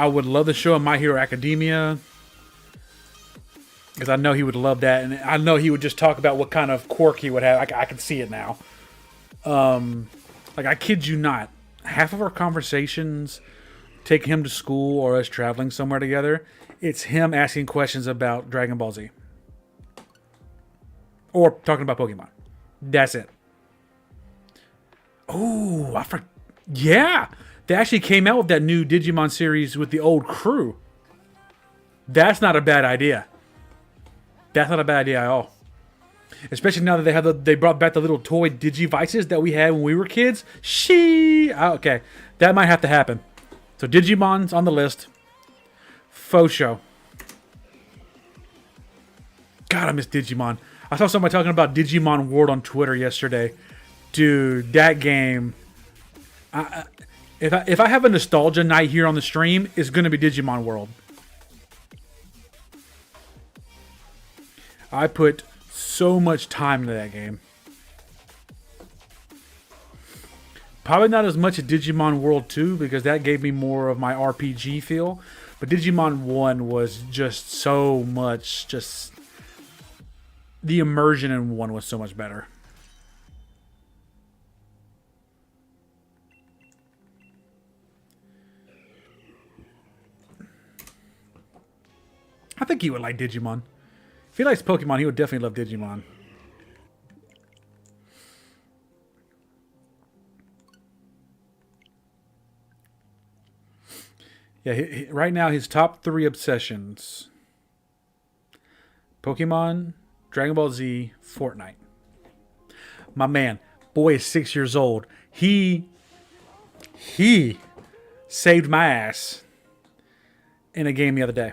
Speaker 1: would love to show him My Hero Academia, because I know he would love that, and I know he would just talk about what kind of quirk he would have. I can see it now. Like, I kid you not, half of our conversations, taking him to school or us traveling somewhere together, it's him asking questions about Dragon Ball Z. Or talking about Pokemon. That's it. Oh, yeah! They actually came out with that new Digimon series with the old crew. That's not a bad idea. That's not a bad idea at all. Especially now that they brought back the little toy Digivices that we had when we were kids. Okay, that might have to happen. So Digimon's on the list. Faux show. God, I miss Digimon. I saw somebody talking about Digimon World on Twitter yesterday. Dude, that game. If I have a nostalgia night here on the stream, it's going to be Digimon World. I put so much time into that game. Probably not as much as Digimon World 2, because that gave me more of my RPG feel. But Digimon 1 was just so much, just... The immersion in 1 was so much better. I think he would like Digimon. If he likes Pokemon, he would definitely love Digimon. Yeah, right now his top 3 obsessions: Pokemon, Dragon Ball Z, Fortnite. My man, boy is 6 years old. He saved my ass in a game the other day.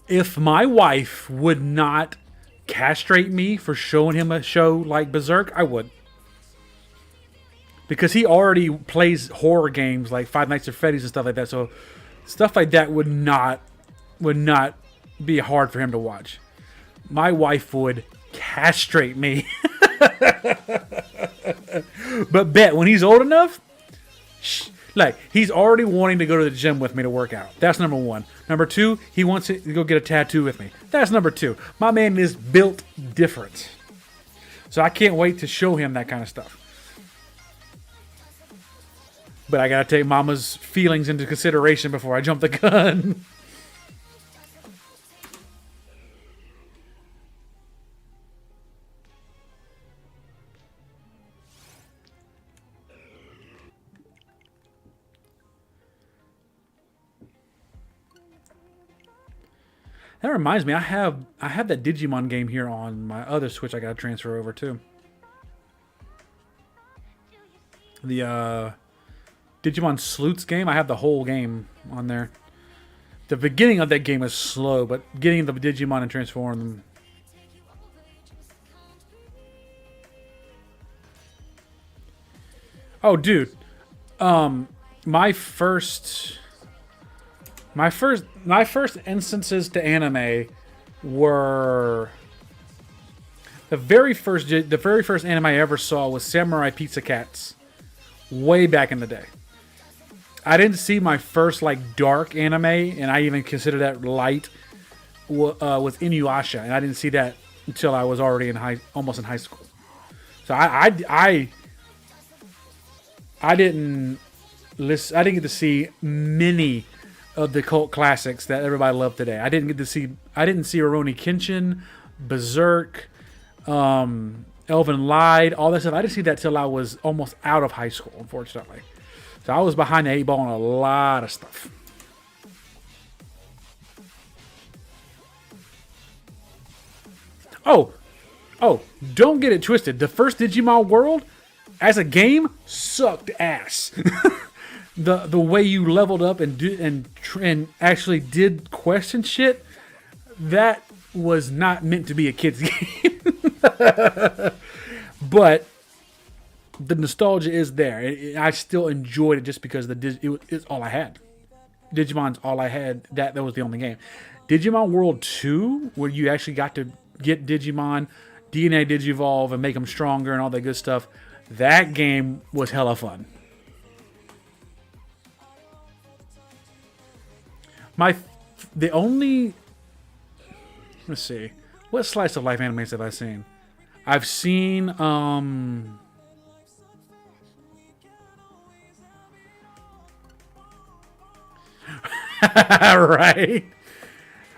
Speaker 1: If my wife would not castrate me for showing him a show like Berserk, I would. Because he already plays horror games like Five Nights at Freddy's and stuff like that. So stuff like that would not be hard for him to watch. My wife would castrate me. But bet when he's old enough, like, he's already wanting to go to the gym with me to work out. That's number 1. Number 2, he wants to go get a tattoo with me. That's number 2. My man is built different. So I can't wait to show him that kind of stuff. But I gotta take mama's feelings into consideration before I jump the gun. That reminds me, I have that Digimon game here on my other Switch I gotta transfer over too. The Digimon Sleuths game, I have the whole game on there. The beginning of that game is slow, but getting the Digimon and transforming them. Oh, dude. My first instances to anime were the very first anime I ever saw was Samurai Pizza Cats, way back in the day. I didn't see my first like dark anime, and I even consider that light, was Inuyasha, and I didn't see that until I was already almost in high school. So I didn't get to see many of the cult classics that everybody loved today. I didn't see Rurouni Kenshin, Berserk, Elven Lied, all that stuff. I didn't see that till I was almost out of high school, unfortunately. So I was behind the 8 ball on a lot of stuff. Oh, don't get it twisted. The first Digimon World, as a game, sucked ass. The way you leveled up and actually did question shit, that was not meant to be a kid's game. But the nostalgia is there. I still enjoyed it just because it's all I had. Digimon's all I had. That was the only game. Digimon World 2, where you actually got to get Digimon, DNA Digivolve, and make them stronger and all that good stuff. That game was hella fun. The only... Let's see. What slice of life animes have I seen? I've seen... right?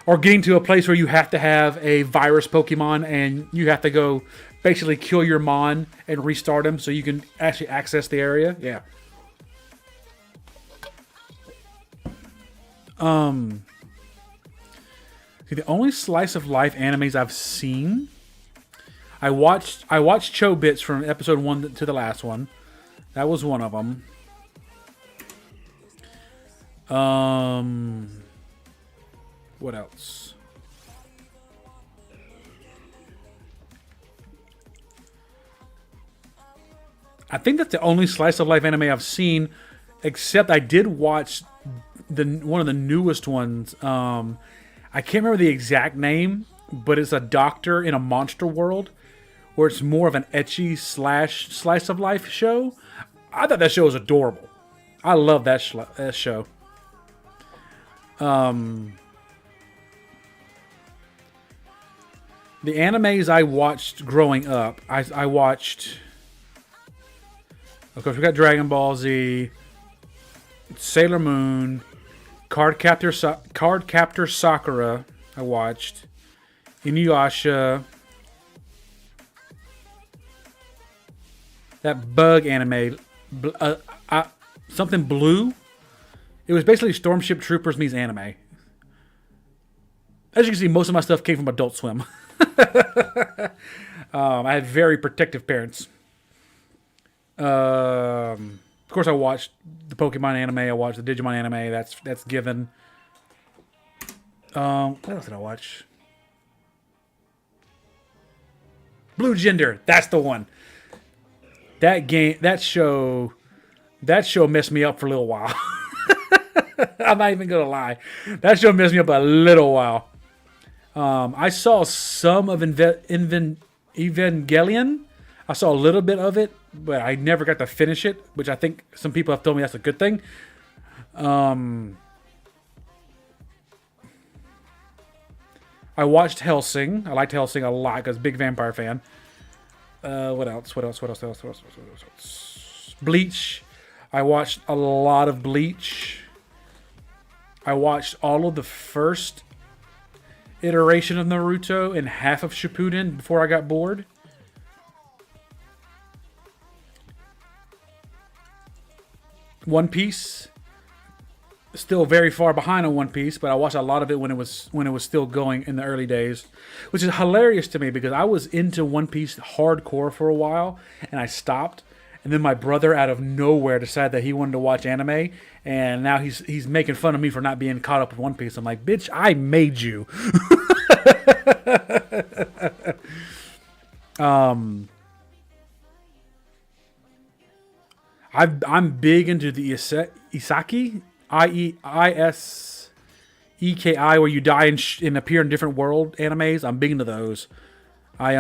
Speaker 1: Or getting to a place where you have to have a virus Pokemon and you have to go basically kill your Mon and restart him so you can actually access the area. Yeah. The only slice of life animes I've seen, I watched Chobits from episode 1 to the last one. That was one of them. What else? I think that's the only slice of life anime I've seen, except I did watch one of the newest ones. I can't remember the exact name, but it's a doctor in a monster world where it's more of an ecchi / slice of life show. I thought that show was adorable. I love that show. The animes I watched growing up, I watched... Of course, we got Dragon Ball Z, Sailor Moon, Card Captor Sakura, I watched, Inuyasha, that bug anime, something blue. It was basically Stormship Troopers meets anime. As you can see, most of my stuff came from Adult Swim. I had very protective parents. Of course, I watched the Pokemon anime. I watched the Digimon anime. That's given. What else did I watch? Blue Gender. That's the one. That show messed me up for a little while. I'm not even gonna lie. That show messed me up a little while. I saw some of Evangelion. I saw a little bit of it, but I never got to finish it, which I think some people have told me that's a good thing. I watched Hellsing. I liked Hellsing a lot because big vampire fan. What else? Bleach. I watched a lot of Bleach. I watched all of the first iteration of Naruto and half of Shippuden before I got bored. One Piece, still very far behind on One Piece, but I watched a lot of it when it was still going in the early days, which is hilarious to me because I was into One Piece hardcore for a while and I stopped, and then my brother out of nowhere decided that he wanted to watch anime, and now he's making fun of me for not being caught up with One Piece. I'm like, bitch, I made you. I'm big into the Isekai, Ieseki, where you die and appear in different world animes. I'm big into those. I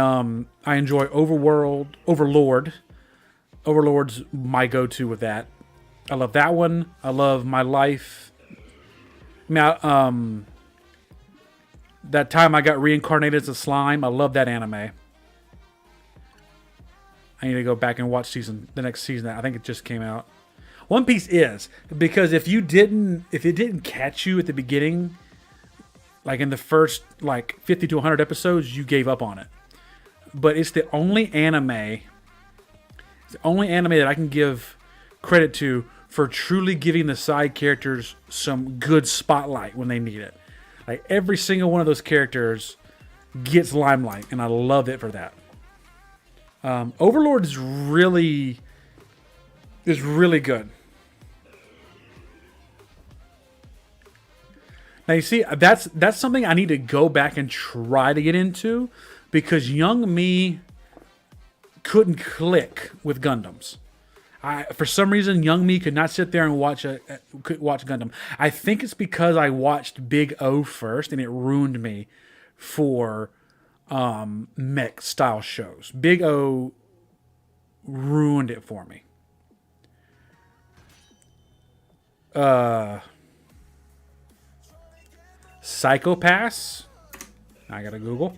Speaker 1: enjoy Overlord. Overlord's my go-to with that. I love that one. I love My Life. That time I got reincarnated as a slime. I love that anime. I need to go back and watch the next season. I think it just came out. One Piece is, because if it didn't catch you at the beginning, like in the first 50 to 100 episodes, you gave up on it. But it's the only anime that I can give credit to for truly giving the side characters some good spotlight when they need it. Like every single one of those characters gets limelight, and I love it for that. Overlord is really good. Now you see, that's something I need to go back and try to get into, because young me couldn't click with Gundams. For some reason, young me could not sit there and watch Gundam. I think it's because I watched Big O first, and it ruined me for mech style shows. Big O ruined it for me. Psychopaths. I gotta Google.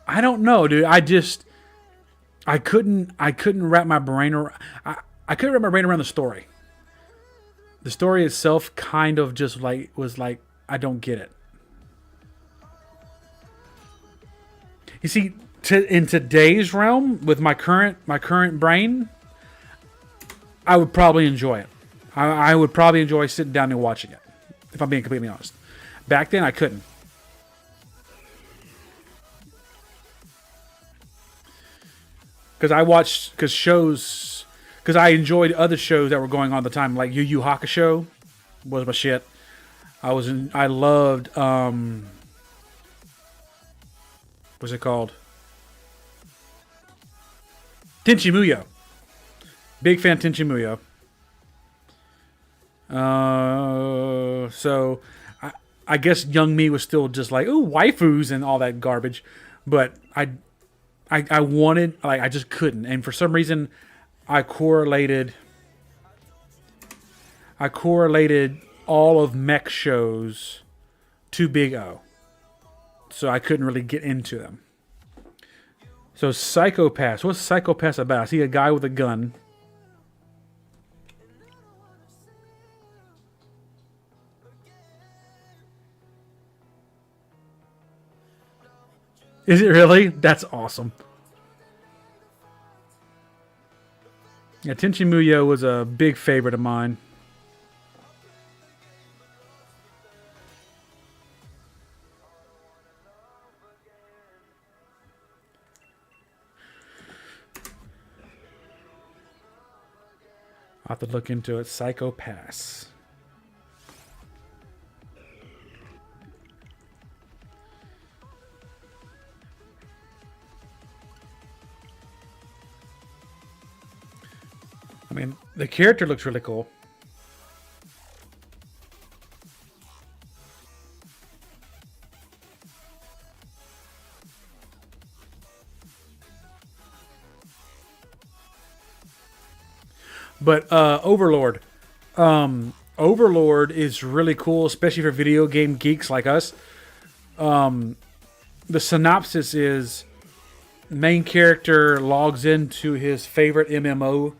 Speaker 1: I don't know, dude. I couldn't wrap my brain around. I couldn't wrap my brain around the story. The story itself kind of just was like I don't get it. You see, in today's realm with my current brain, I would probably enjoy it. I would probably enjoy sitting down and watching it. If I'm being completely honest, back then I couldn't. Because I enjoyed other shows that were going on at the time, like Yu Yu Hakusho was my shit. I loved, what's it called? Tenchi Muyo. Big fan of Tenchi Muyo. So I guess young me was still just like, ooh, waifus and all that garbage. But I wanted, like, I just couldn't. And for some reason, I correlated all of mech shows to Big O. So I couldn't really get into them. So Psychopaths. What's Psychopaths about? I see a guy with a gun. Is it really? That's awesome. Yeah, Tenchi Muyo was a big favorite of mine. I'll have to look into it. Psychopaths. I mean, the character looks really cool. But Overlord. Overlord is really cool, especially for video game geeks like us. The synopsis is main character logs into his favorite MMO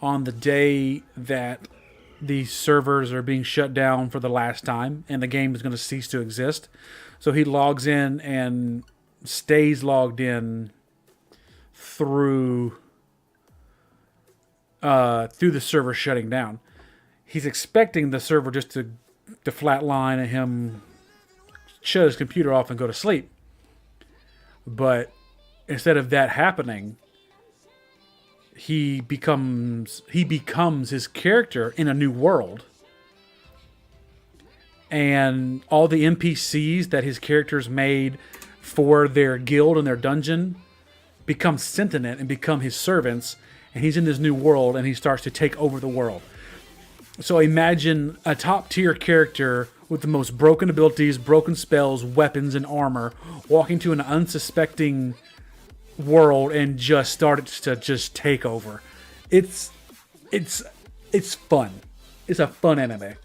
Speaker 1: on the day that the servers are being shut down for the last time and the game is going to cease to exist. So he logs in and stays logged in through the server shutting down. He's expecting the server just to flatline and him shut his computer off and go to sleep. But instead of that happening, he becomes his character in a new world. And all the NPCs that his characters made for their guild and their dungeon become sentient and become his servants. And he's in this new world and he starts to take over the world. So imagine a top tier character with the most broken abilities, broken spells, weapons, and armor walking to an unsuspecting world and just started to just take over. It's fun. It's a fun anime.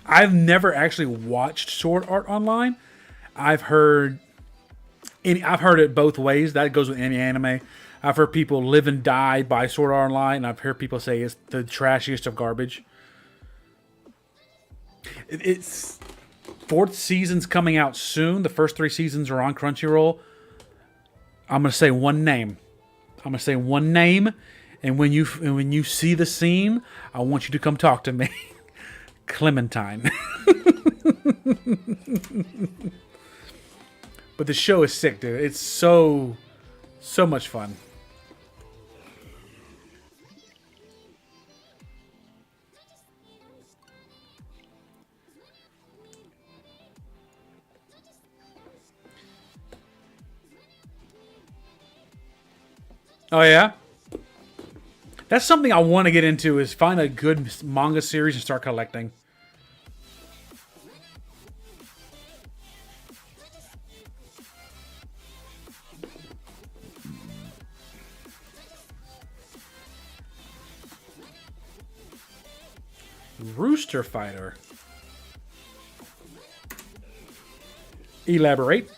Speaker 1: I've never actually watched Sword Art Online. I've heard it both ways. That goes with any anime. I've heard people live and die by Sword Art Online, and I've heard people say it's the trashiest of garbage. It's fourth season's coming out soon. The first 3 seasons are on Crunchyroll. I'm gonna say one name. And when you see the scene, I want you to come talk to me. Clementine. But the show is sick, dude. It's so much fun. Oh yeah? That's something I want to get into, is find a good manga series and start collecting. Rooster Fighter. Elaborate.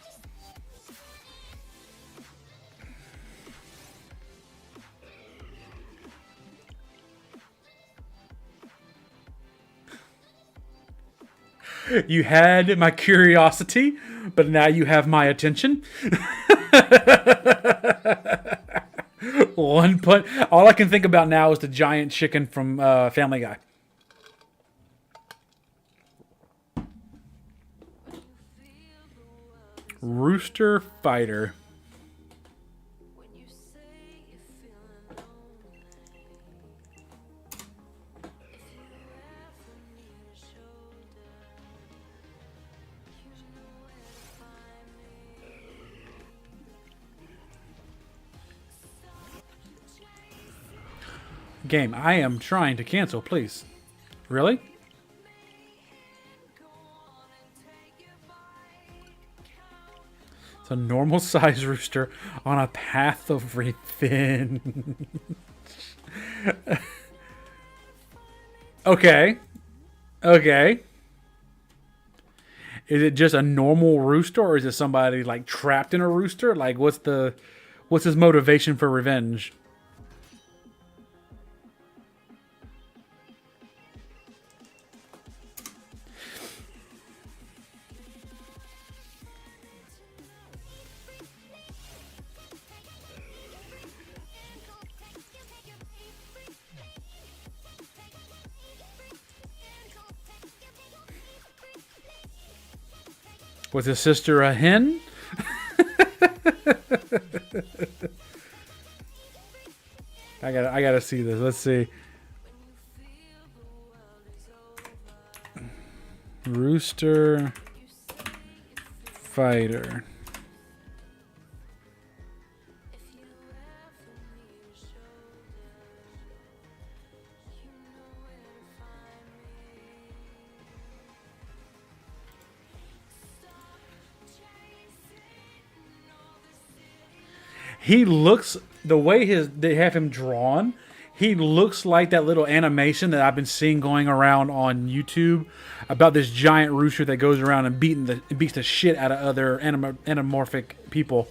Speaker 1: You had my curiosity, but now you have my attention. One put. All I can think about now is the giant chicken from Family Guy. Rooster Fighter. Game, I am trying to cancel, please. Really? It's a normal size rooster on a path of revenge. Okay. Okay. Is it just a normal rooster, or is it somebody like trapped in a rooster? Like, what's his motivation for revenge? Was his sister a hen? I gotta see this. Let's see. Rooster Fighter. He looks, the way they have him drawn, he looks like that little animation that I've been seeing going around on YouTube about this giant rooster that goes around and beats the shit out of other anamorphic people.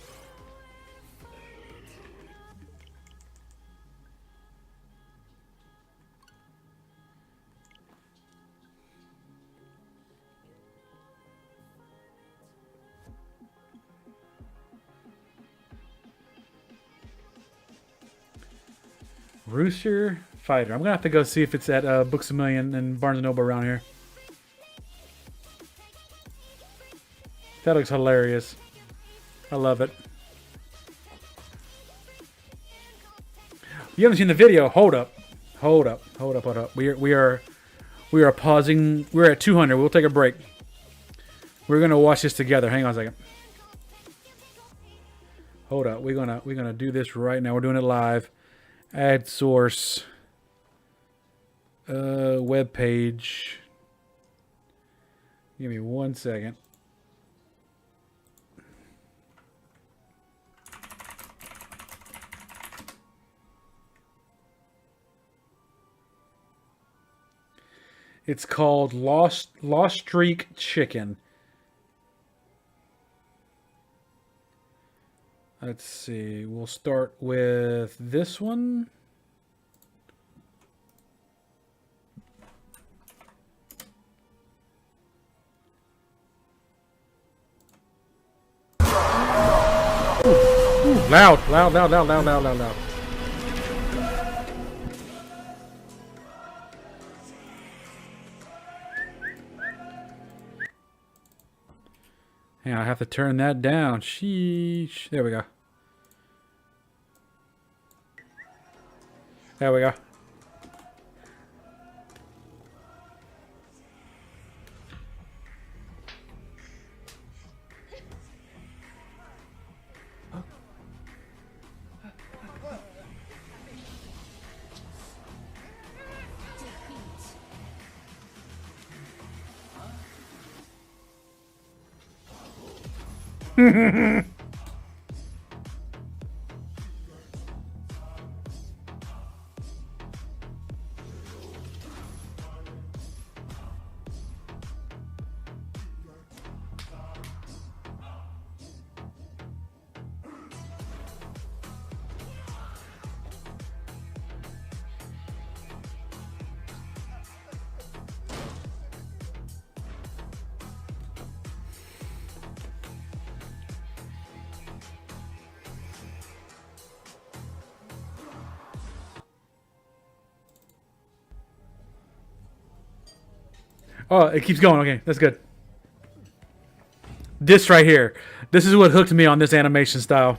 Speaker 1: Rooster Fighter. I'm gonna have to go see if it's at Books A Million and Barnes & Noble around here. That looks hilarious. I love it. You haven't seen the video? Hold up. Hold up. Hold up. Hold up. We are pausing. We're at 200. We'll take a break. We're gonna watch this together. Hang on a second. Hold up. We're gonna do this right now. We're doing it live. Add source. Web page. Give me 1 second. It's called Lost Streak Chicken. Let's see. We'll start with this one. Ooh, loud, loud, loud, loud, loud, loud, loud, loud. Yeah, I have to turn that down. Sheesh. There we go. There we go. Oh, it keeps going. Okay, that's good. This right here. This is what hooked me on this animation style.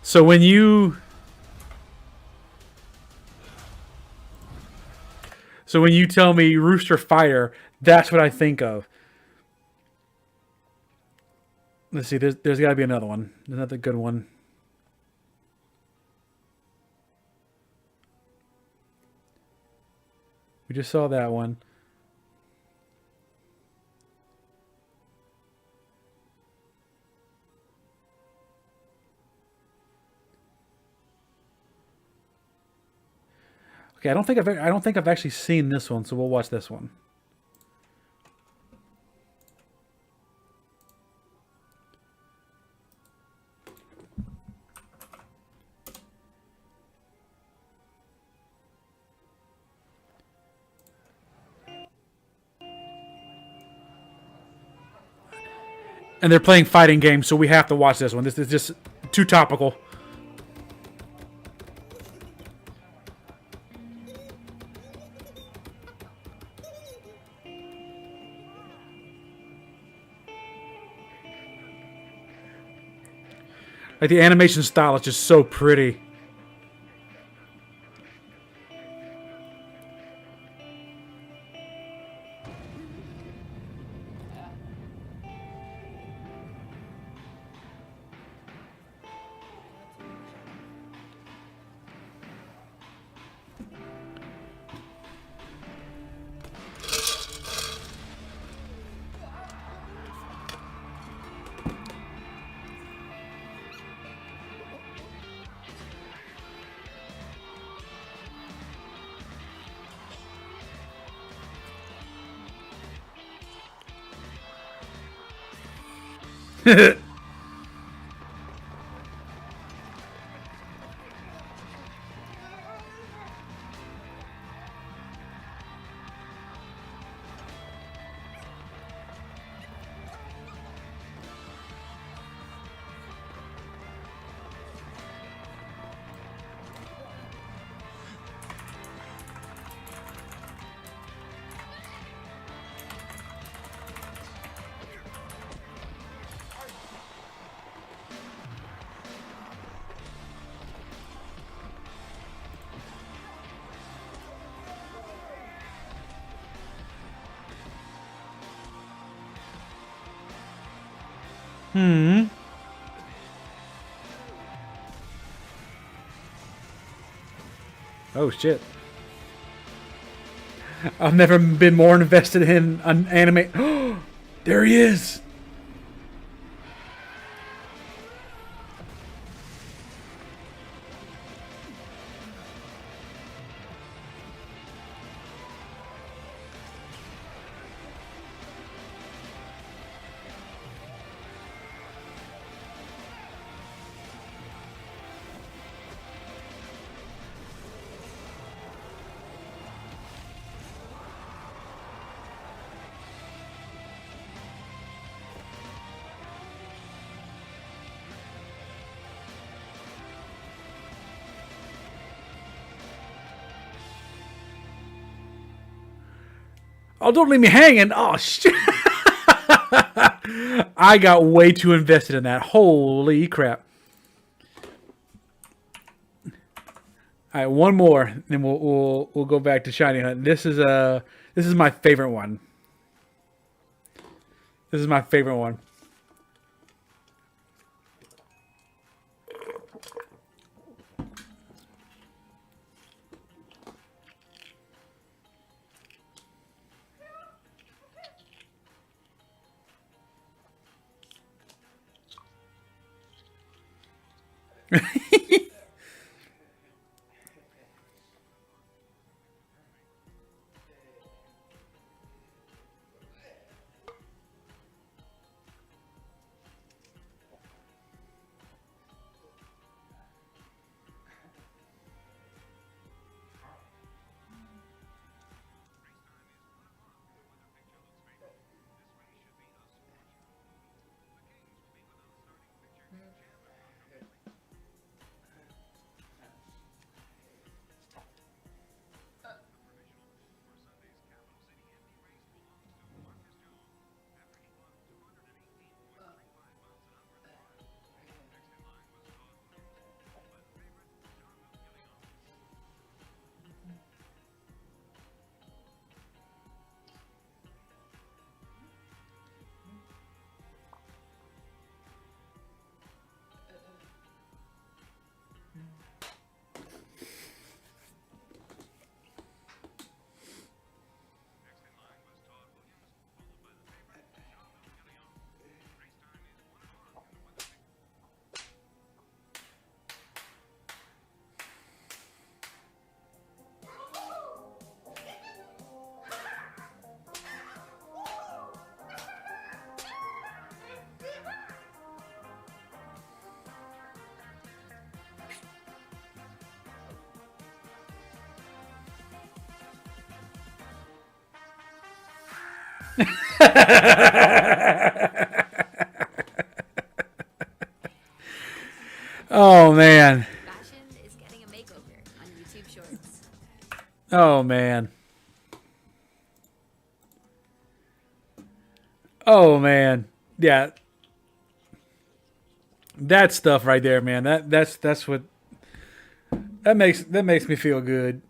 Speaker 1: So when you tell me Rooster Fire, that's what I think of. Let's see, there's got to be another one. Another good one. We just saw that one. Okay, I don't think I've actually seen this one, so we'll watch this one. And they're playing fighting games, so we have to watch this one. This is just too topical. Like, the animation style is just so pretty. Oh shit. I've never been more invested in an anime. There he is. Oh, don't leave me hanging. Oh, shit. I got way too invested in that. Holy crap. All right, one more, then we'll go back to shiny hunt. This is my favorite one. This is my favorite one. Oh man.
Speaker 2: Fashion is getting a makeover on YouTube Shorts.
Speaker 1: Oh man. Oh man. Yeah. That stuff right there, man. That's what that makes me feel good.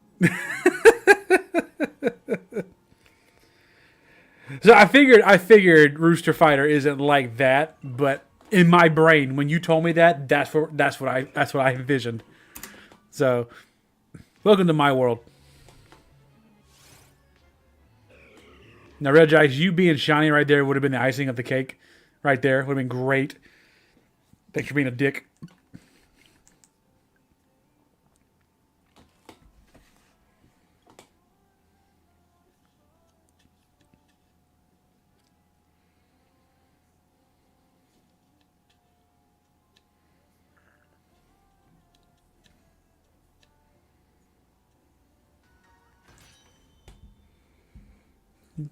Speaker 1: So I figured Rooster Fighter isn't like that, but in my brain, when you told me that, that's what I envisioned. So, welcome to my world. Now, Regice, you being shiny right there would have been the icing of the cake. Right there would have been great. Thanks for being a dick.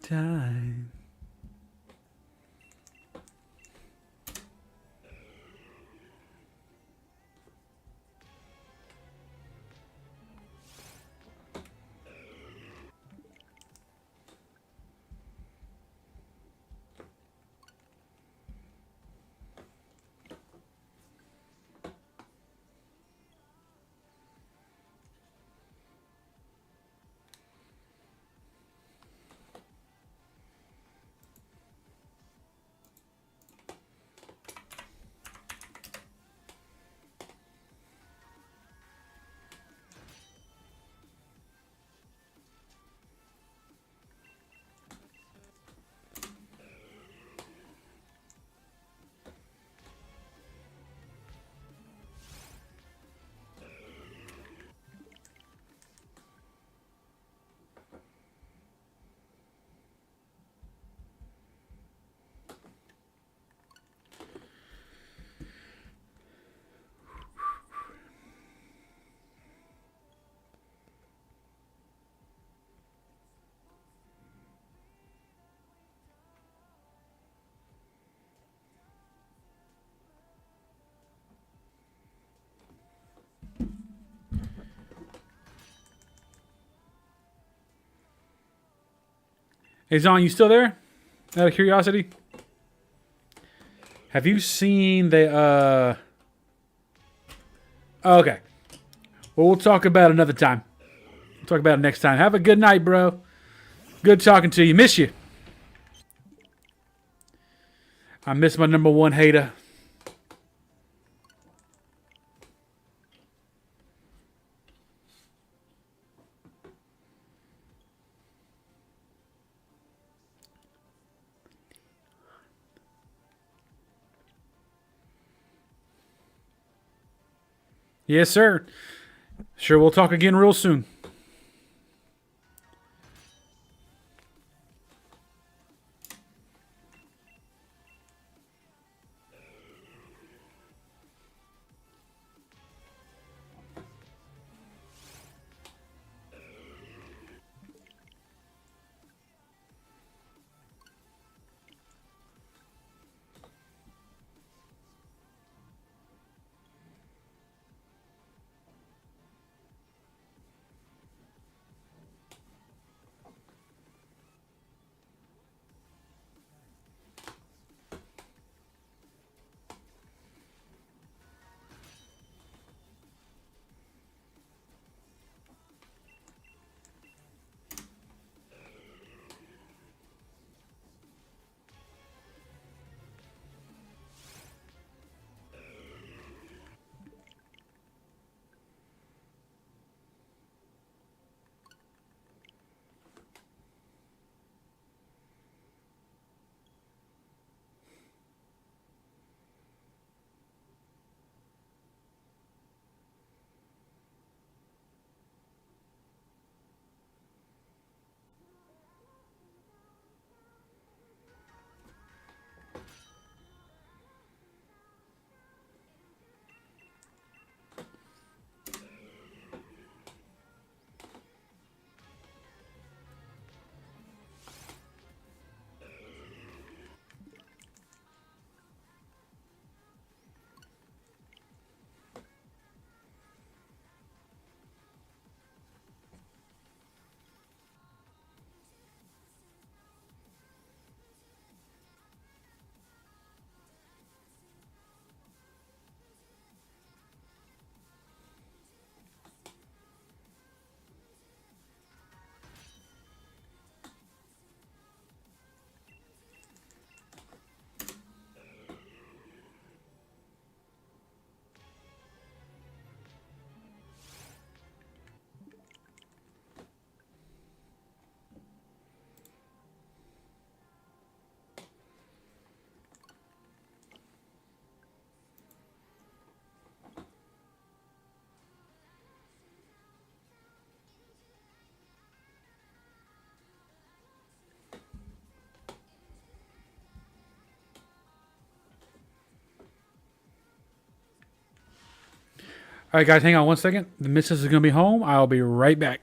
Speaker 1: Time. Hey, Zon, you still there? Out of curiosity? Have you seen the, oh, okay. Well, we'll talk about it another time. We'll talk about it next time. Have a good night, bro. Good talking to you. Miss you. I miss my number one hater. Yes, sir. Sure, we'll talk again real soon. All right, guys, hang on one second. The missus is going to be home. I'll be right back.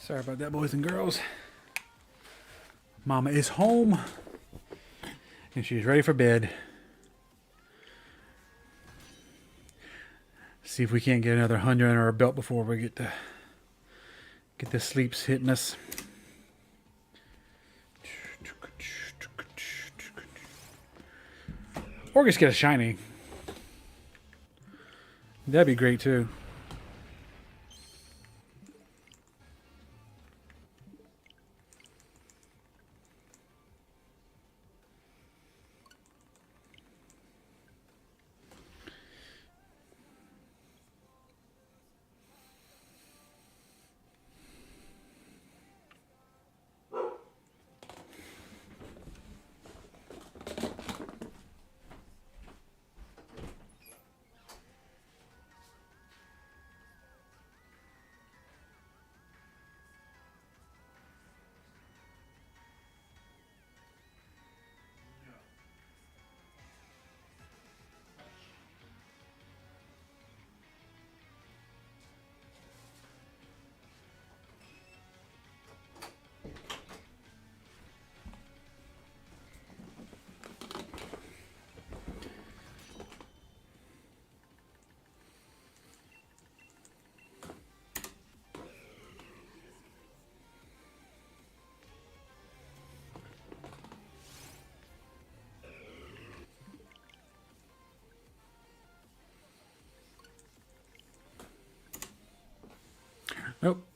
Speaker 1: Sorry about that, boys and girls. Mama is home. And she's ready for bed. See if we can't get another 100 under our belt before we get the sleeps hitting us. Or just get a shiny. That'd be great too. Nope.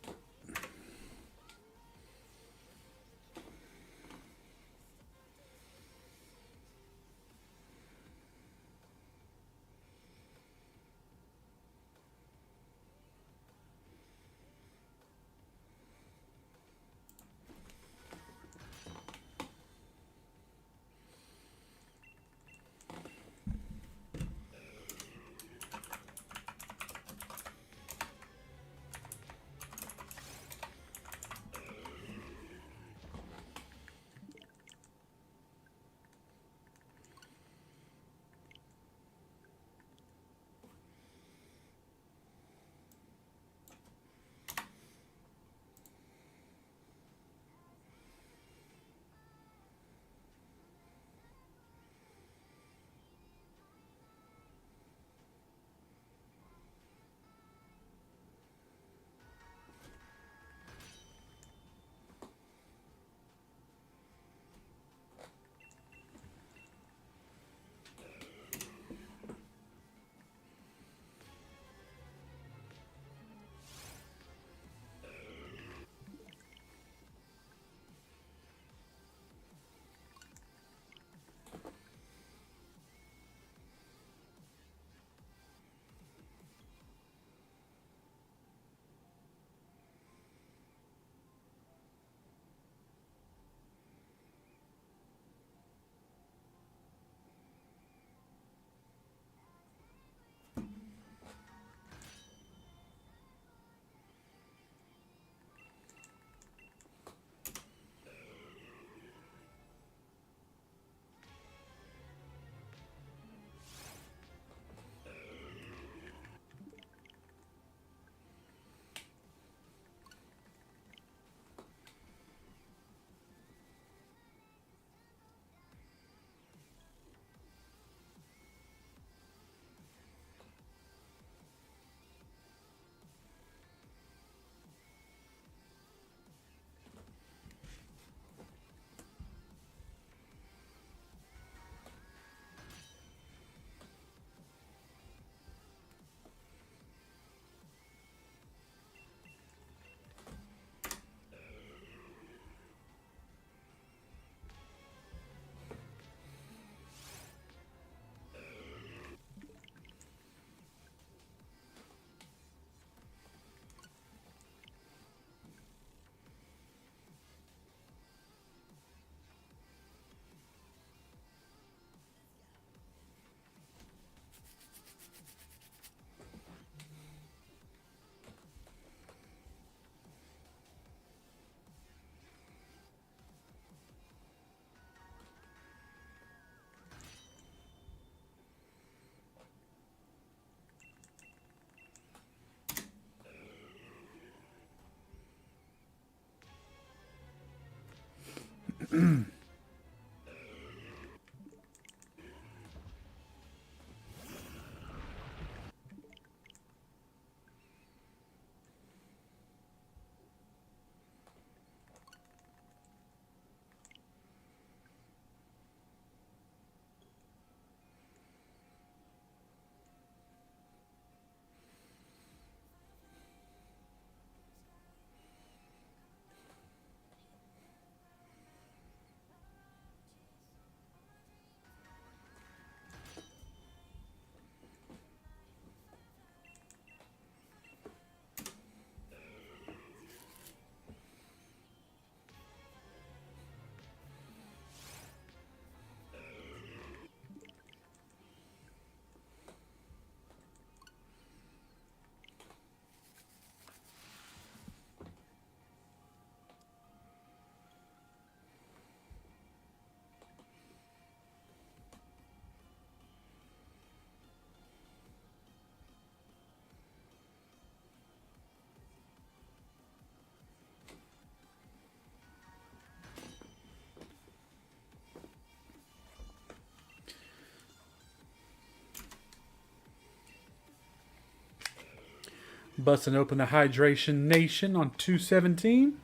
Speaker 1: Busting open the Hydration Nation on 217.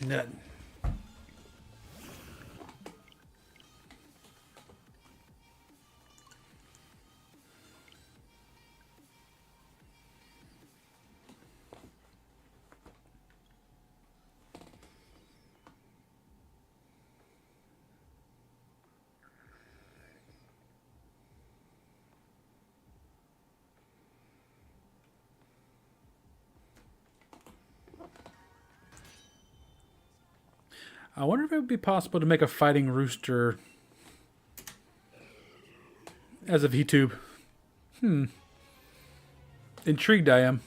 Speaker 1: Nothing. I wonder if it would be possible to make a fighting rooster as a VTube. Intrigued I am.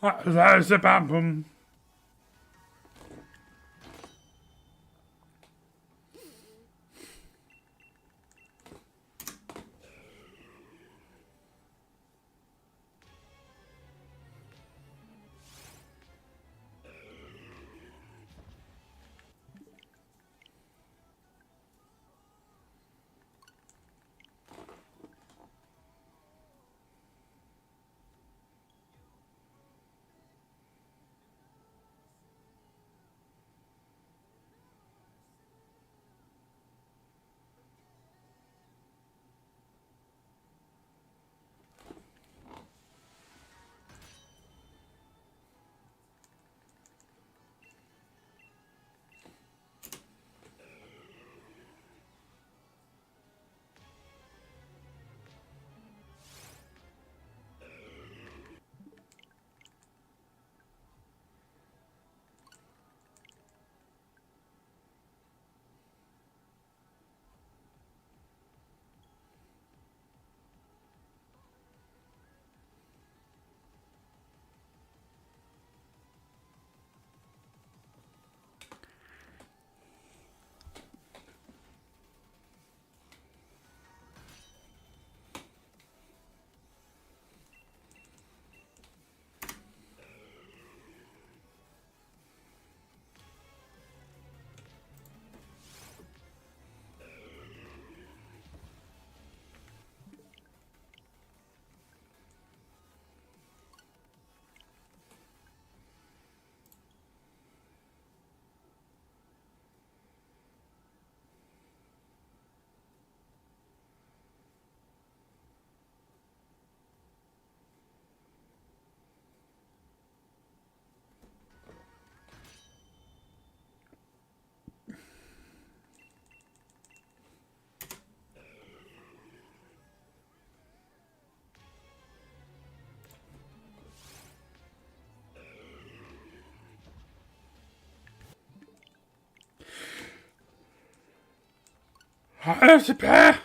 Speaker 1: That's a bam. That's a bam.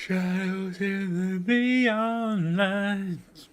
Speaker 1: Shadows in the neon lights.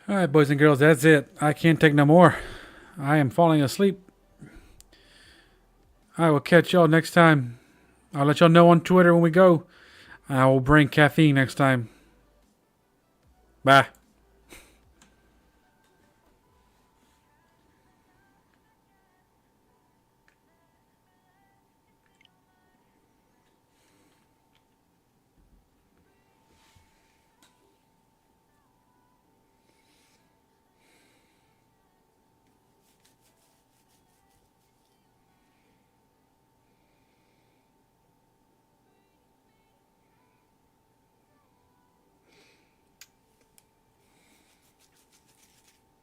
Speaker 1: All right, boys and girls, that's it. I can't take no more. I am falling asleep. I will catch y'all next time. I'll let y'all know on Twitter when we go. I will bring caffeine next time. Bye.